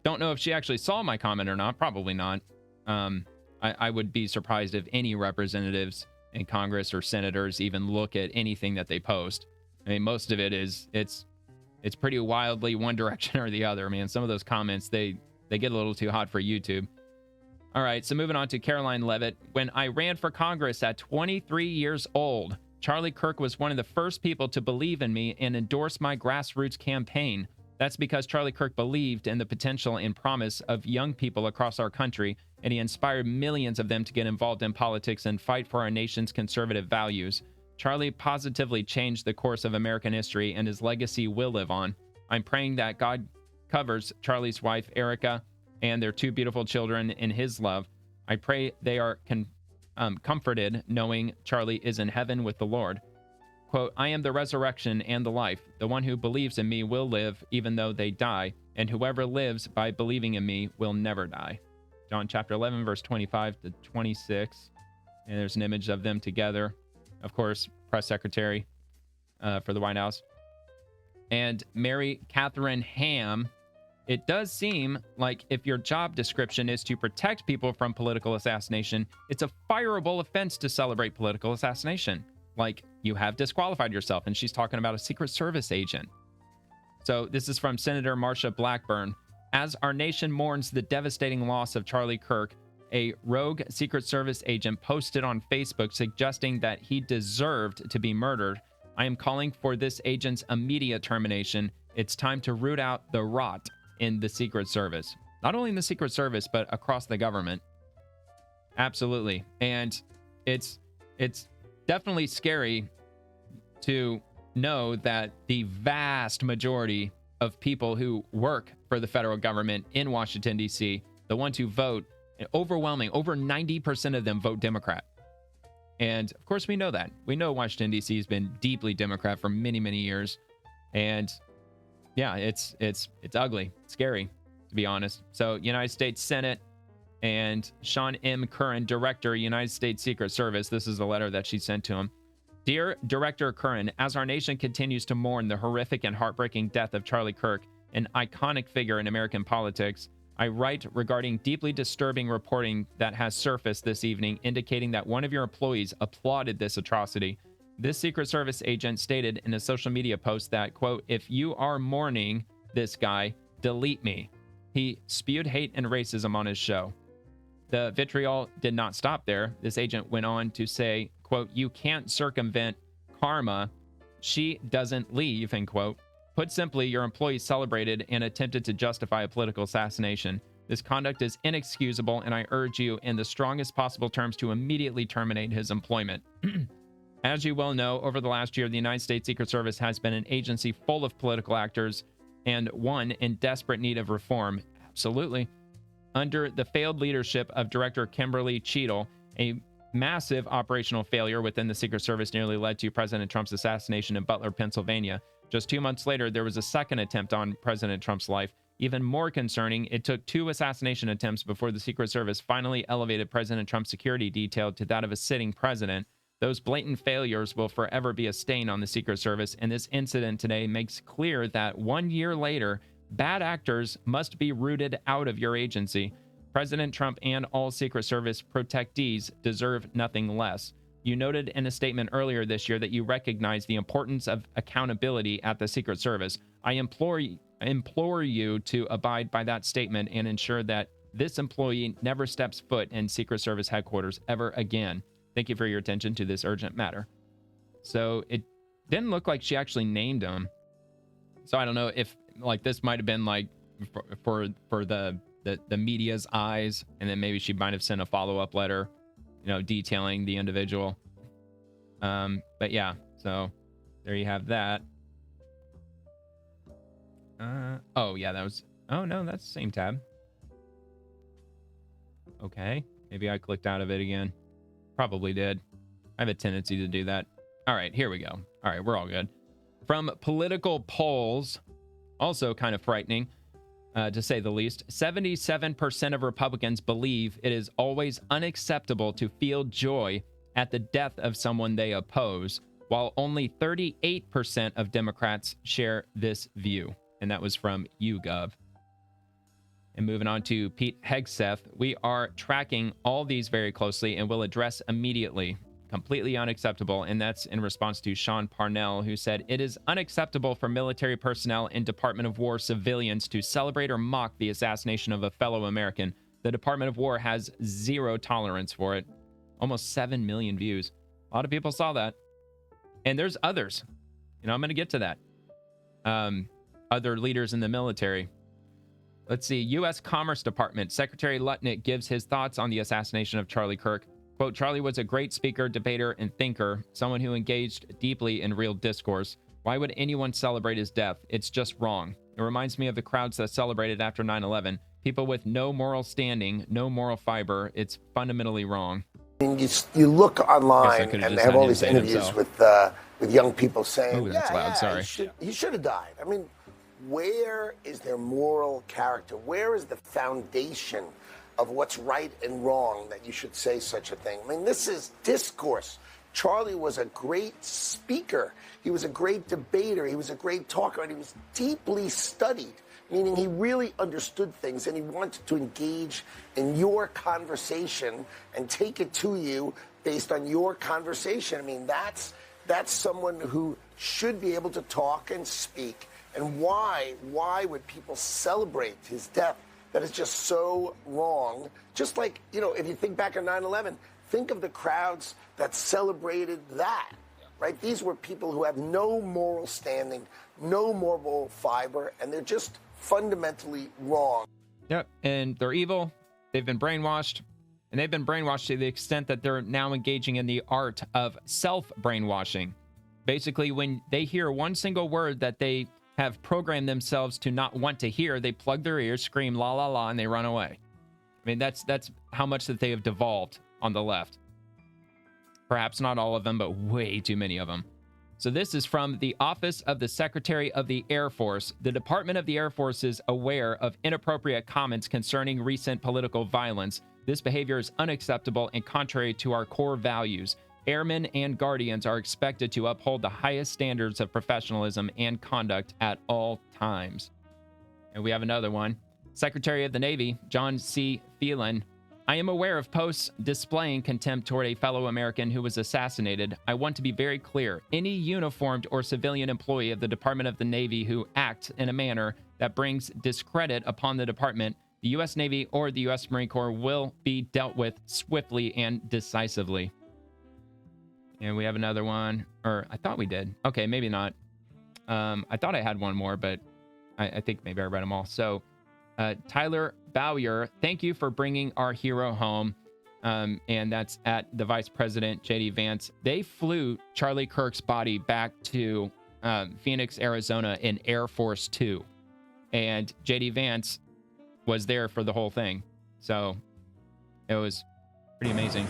don't know if she actually saw my comment or not. Probably not. I would be surprised if any representatives in Congress or senators even look at anything that they post. I mean, most of it is, it's pretty wildly one direction or the other. I mean, some of those comments, they get a little too hot for YouTube. All right, so moving on to Caroline Levitt. When I ran for Congress at 23 years old, Charlie Kirk was one of the first people to believe in me and endorse my grassroots campaign. That's because Charlie Kirk believed in the potential and promise of young people across our country, and he inspired millions of them to get involved in politics and fight for our nation's conservative values. Charlie positively changed the course of American history, and his legacy will live on. I'm praying that God covers Charlie's wife, Erica, and their 2 beautiful children in his love. I pray they are comforted knowing Charlie is in heaven with the Lord. Quote, I am the resurrection and the life. The one who believes in me will live even though they die, and whoever lives by believing in me will never die. John chapter 11, verse 25 to 26. And there's an image of them together. of course, press secretary for the White House. And Mary Catherine Ham, it does seem like if your job description is to protect people from political assassination, it's a fireable offense to celebrate political assassination. Like, you have disqualified yourself. And she's talking about a Secret Service agent. So this is from Senator Marsha Blackburn. As our nation mourns the devastating loss of Charlie Kirk, a rogue Secret Service agent posted on Facebook suggesting that he deserved to be murdered. I am calling for this agent's immediate termination. It's time to root out the rot in the Secret Service. Not only in the Secret Service, but across the government. Absolutely. And it's definitely scary to know that the vast majority of people who work for the federal government in Washington, D.C., the ones who vote, overwhelming, over 90% of them vote Democrat. And of course, we know that. We know Washington, D.C. has been deeply Democrat for many, many years. And yeah, it's ugly, scary, to be honest. So United States Senate and Sean M. Curran, Director, United States Secret Service. This is the letter that she sent to him. Dear Director Curran, as our nation continues to mourn the horrific and heartbreaking death of Charlie Kirk, an iconic figure in American politics, I write regarding deeply disturbing reporting that has surfaced this evening indicating that one of your employees applauded this atrocity. This Secret Service agent stated in a social media post that, quote, if you are mourning this guy, delete me. He spewed hate and racism on his show. The vitriol did not stop there. This agent went on to say, quote, you can't circumvent karma. She doesn't leave, end quote. Put simply, your employee celebrated and attempted to justify a political assassination. This conduct is inexcusable, and I urge you in the strongest possible terms to immediately terminate his employment. As you well know, over the last year, the United States Secret Service has been an agency full of political actors and one in desperate need of reform. Absolutely. Under the failed leadership of Director Kimberly Cheadle, a massive operational failure within the Secret Service nearly led to President Trump's assassination in Butler, Pennsylvania. Just 2 months later, there was a second attempt on President Trump's life. Even more concerning, it took 2 assassination attempts before the Secret Service finally elevated President Trump's security detail to that of a sitting president. Those blatant failures will forever be a stain on the Secret Service, and this incident today makes clear that 1 year later, bad actors must be rooted out of your agency. President Trump and all Secret Service protectees deserve nothing less. You noted in a statement earlier this year that you recognize the importance of accountability at the Secret Service. I implore you to abide by that statement and ensure that this employee never steps foot in Secret Service headquarters ever again. Thank you for your attention to this urgent matter. So it didn't look like she actually named him. So I don't know if like this might have been like for the media's eyes, and then maybe she might have sent a follow-up letter, detailing the individual. But yeah, so there you have that. Oh yeah, oh no, that's the same tab. Okay, maybe I clicked out of it again. Probably did. I have a tendency to do that. All right, here we go. All right, we're all good. From political polls, also kind of frightening, to say the least, 77% of Republicans believe it is always unacceptable to feel joy at the death of someone they oppose, while only 38% of Democrats share this view. And that was from YouGov. And moving on to Pete Hegseth, we are tracking all these very closely and will address immediately. Completely unacceptable. And that's in response to Sean Parnell, who said, it is unacceptable for military personnel and Department of War civilians to celebrate or mock the assassination of a fellow American. The Department of War has zero tolerance for it. Almost 7 million views. A lot of people saw that. And there's others. I'm going to get to that. Other leaders in the military. Let's see. U.S. Commerce Department. Secretary Lutnick gives his thoughts on the assassination of Charlie Kirk. Quote, Charlie was a great speaker, debater, and thinker, someone who engaged deeply in real discourse. Why would anyone celebrate his death? It's just wrong. It reminds me of the crowds that celebrated after 9/11. People with no moral standing, no moral fiber. It's fundamentally wrong. You look online and they have all these interviews with young people saying, "Oh, that's loud. Sorry, he should have died." I mean, where is their moral character? Where is the foundation of what's right and wrong that you should say such a thing? I mean, this is discourse. Charlie was a great speaker. He was a great debater. He was a great talker, and he was deeply studied, meaning he really understood things, and he wanted to engage in your conversation and take it to you based on your conversation. I mean, that's someone who should be able to talk and speak. And why would people celebrate his death? That is just so wrong. Just like, if you think back on 9/11, think of the crowds that celebrated that, right? These were people who have no moral standing, no moral fiber, and they're just fundamentally wrong. Yep, and they're evil. They've been brainwashed, and they've been brainwashed to the extent that they're now engaging in the art of self-brainwashing. Basically, when they hear one single word that they have programmed themselves to not want to hear, they plug their ears, scream la la la, and they run away. I mean, that's how much that they have devolved on the left. Perhaps not all of them, but way too many of them. So this is from the Office of the Secretary of the Air Force. The Department of the Air Force is aware of inappropriate comments concerning recent political violence. This behavior is unacceptable and contrary to our core values. Airmen and guardians are expected to uphold the highest standards of professionalism and conduct at all times. And we have another one. Secretary of the Navy, John C. Phelan. I am aware of posts displaying contempt toward a fellow American who was assassinated. I want to be very clear. Any uniformed or civilian employee of the Department of the Navy who acts in a manner that brings discredit upon the department, the U.S. Navy, or the U.S. Marine Corps will be dealt with swiftly and decisively. And we have another one, or I thought we did. Okay, maybe not. I thought I had one more, but I think maybe I read them all. So Tyler Bowyer, thank you for bringing our hero home. And that's at the Vice President, J.D. Vance. They flew Charlie Kirk's body back to Phoenix, Arizona in Air Force 2. And J.D. Vance was there for the whole thing. So it was pretty amazing.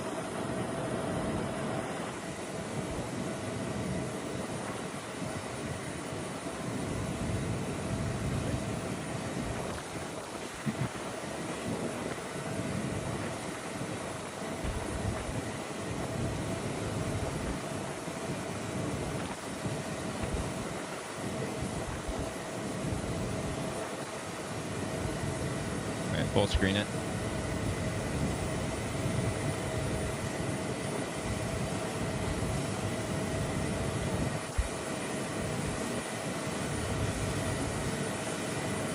Full screen it.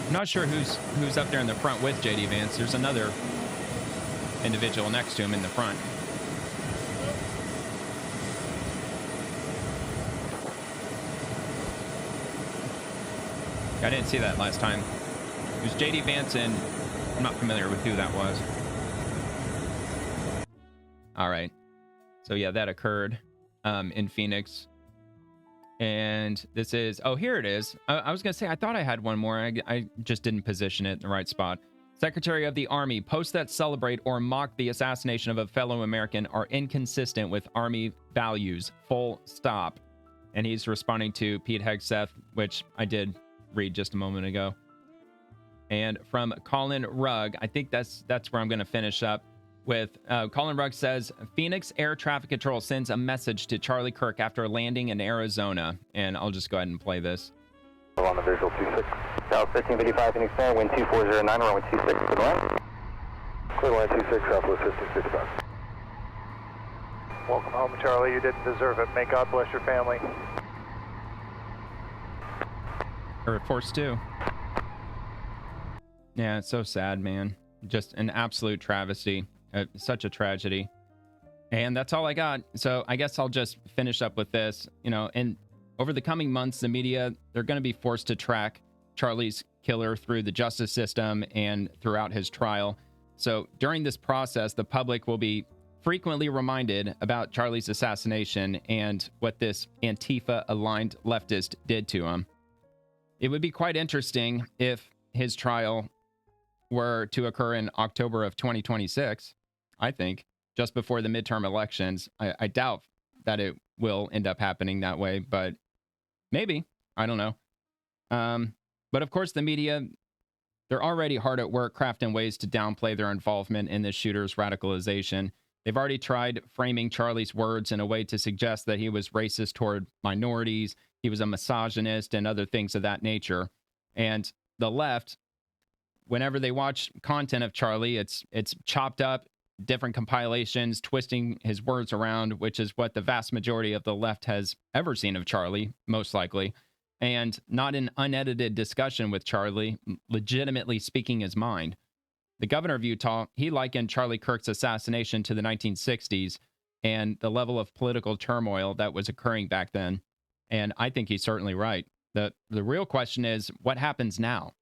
I'm not sure who's up there in the front with JD Vance. There's another individual next to him in the front. I didn't see that last time. It was JD Vance and I'm not familiar with who that was. All right. So yeah, that occurred in Phoenix. And this is, oh, here it is. I was going to say, I thought I had one more. I just didn't position it in the right spot. Secretary of the Army, posts that celebrate or mock the assassination of a fellow American are inconsistent with Army values. Full stop. And he's responding to Pete Hegseth, which I did read just a moment ago. And from Colin Rugg, I think that's where I'm going to finish up with. Colin Rugg says, Phoenix Air Traffic Control sends a message to Charlie Kirk after landing in Arizona. And I'll just go ahead and play this. On the visual 26, South 1555 Phoenix Air, wind 2409, runway 26, clear line. Clear line 26, Southwest 1555. Welcome home, Charlie. You didn't deserve it. May God bless your family. Air Force 2. Yeah, it's so sad, man. Just an absolute travesty. Such a tragedy. And that's all I got. So I guess I'll just finish up with this. And over the coming months, the media, they're going to be forced to track Charlie's killer through the justice system and throughout his trial. So during this process, the public will be frequently reminded about Charlie's assassination and what this Antifa-aligned leftist did to him. It would be quite interesting if his trial were to occur in October of 2026, I think, just before the midterm elections. I doubt that it will end up happening that way, but maybe. I don't know. But of course, the media, they're already hard at work crafting ways to downplay their involvement in this shooter's radicalization. They've already tried framing Charlie's words in a way to suggest that he was racist toward minorities, he was a misogynist, and other things of that nature. And the left, whenever they watch content of Charlie, it's chopped up, different compilations, twisting his words around, which is what the vast majority of the left has ever seen of Charlie, most likely, and not an unedited discussion with Charlie, legitimately speaking his mind. The governor of Utah, he likened Charlie Kirk's assassination to the 1960s and the level of political turmoil that was occurring back then. And I think he's certainly right. The real question is, what happens now?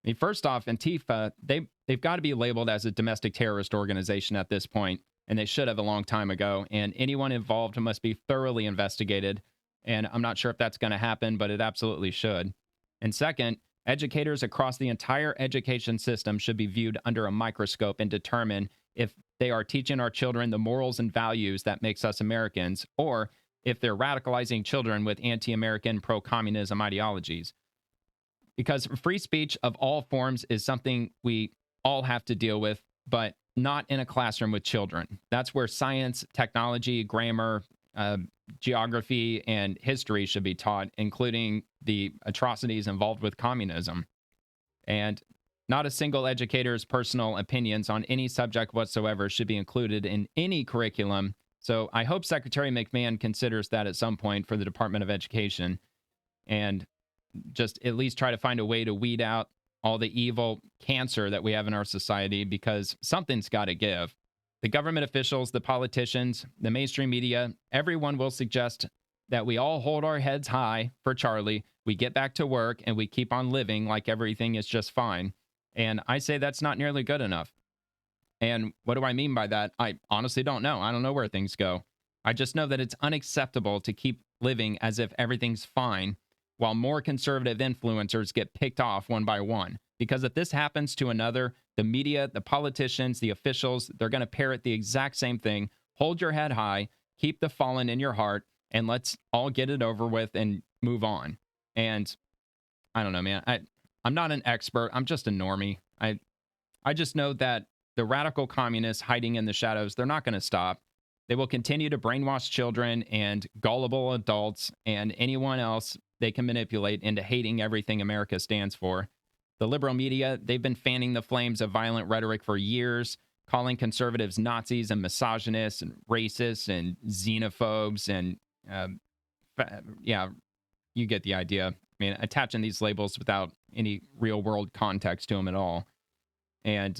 I mean, first off, Antifa, they've got to be labeled as a domestic terrorist organization at this point, and they should have a long time ago. And anyone involved must be thoroughly investigated. And I'm not sure if that's going to happen, but it absolutely should. And second, educators across the entire education system should be viewed under a microscope and determine if they are teaching our children the morals and values that makes us Americans, or if they're radicalizing children with anti-American, pro-communism ideologies. Because free speech of all forms is something we all have to deal with, but not in a classroom with children. That's where science, technology, grammar, geography, and history should be taught, including the atrocities involved with communism. And not a single educator's personal opinions on any subject whatsoever should be included in any curriculum. So I hope Secretary McMahon considers that at some point for the Department of Education, and just at least try to find a way to weed out all the evil cancer that we have in our society, because something's got to give. The government officials, the politicians, the mainstream media, everyone will suggest that we all hold our heads high for Charlie, we get back to work, and we keep on living like everything is just fine. And I say that's not nearly good enough. And what do I mean by that? I honestly don't know. I don't know where things go. I just know that it's unacceptable to keep living as if everything's fine while more conservative influencers get picked off one by one. Because if this happens to another, the media, the politicians, the officials, they're going to parrot the exact same thing. Hold your head high, keep the fallen in your heart, and let's all get it over with and move on. And I don't know, man. I'm not an expert. I'm just a normie. I just know that the radical communists hiding in the shadows, they're not going to stop. They will continue to brainwash children and gullible adults and anyone else they can manipulate into hating everything America stands for. The liberal media, they've been fanning the flames of violent rhetoric for years, calling conservatives Nazis and misogynists and racists and xenophobes and, yeah, you get the idea. I mean, attaching these labels without any real-world context to them at all. And,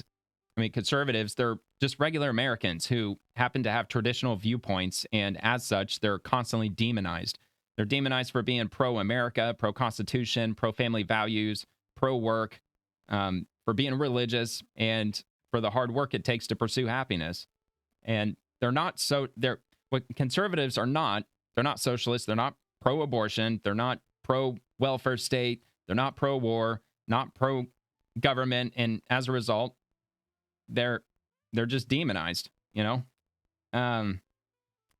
I mean, conservatives, they're just regular Americans who happen to have traditional viewpoints, and as such, they're constantly demonized. They're demonized for being pro-America, pro-Constitution, pro-family values, pro-work, for being religious, and for the hard work it takes to pursue happiness. And what conservatives are not, they're not socialists, they're not pro-abortion, they're not pro-welfare state, they're not pro-war, not pro-government, and as a result, they're just demonized, you know? And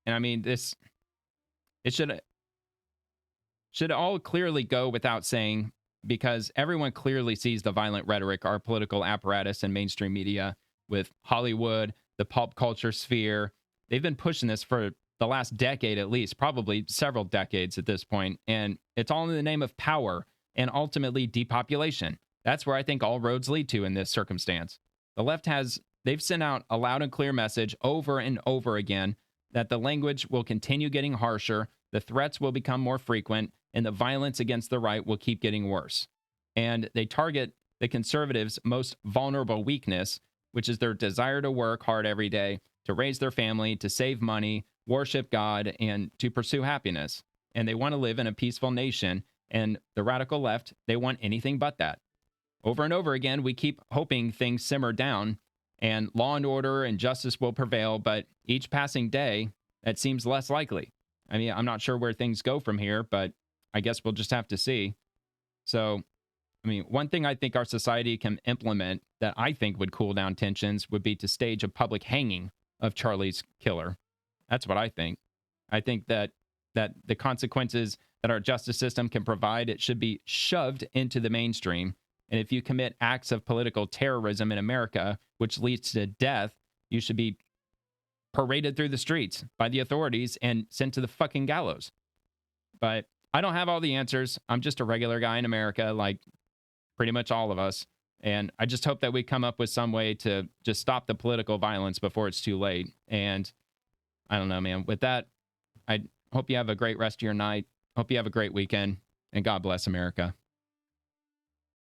I mean, it should all clearly go without saying, because everyone clearly sees the violent rhetoric our political apparatus and mainstream media with Hollywood, the pulp culture sphere. They've been pushing this for the last decade at least, probably several decades at this point, and it's all in the name of power and ultimately depopulation. That's where I think all roads lead to in this circumstance. The left they've sent out a loud and clear message over and over again that the language will continue getting harsher, the threats will become more frequent, and the violence against the right will keep getting worse. And they target the conservatives' most vulnerable weakness, which is their desire to work hard every day, to raise their family, to save money, worship God, and to pursue happiness. And they want to live in a peaceful nation, and the radical left, they want anything but that. Over and over again, we keep hoping things simmer down, and law and order and justice will prevail, but each passing day, that seems less likely. I mean, I'm not sure where things go from here, but I guess we'll just have to see. So, I mean, one thing I think our society can implement that I think would cool down tensions would be to stage a public hanging of Charlie's killer. That's what I think. I think that the consequences that our justice system can provide, it should be shoved into the mainstream. And if you commit acts of political terrorism in America, which leads to death, you should be paraded through the streets by the authorities and sent to the fucking gallows. But I don't have all the answers. I'm just a regular guy in America, like pretty much all of us. And I just hope that we come up with some way to just stop the political violence before it's too late. And I don't know, man. With that, I hope you have a great rest of your night. Hope you have a great weekend. And God bless America.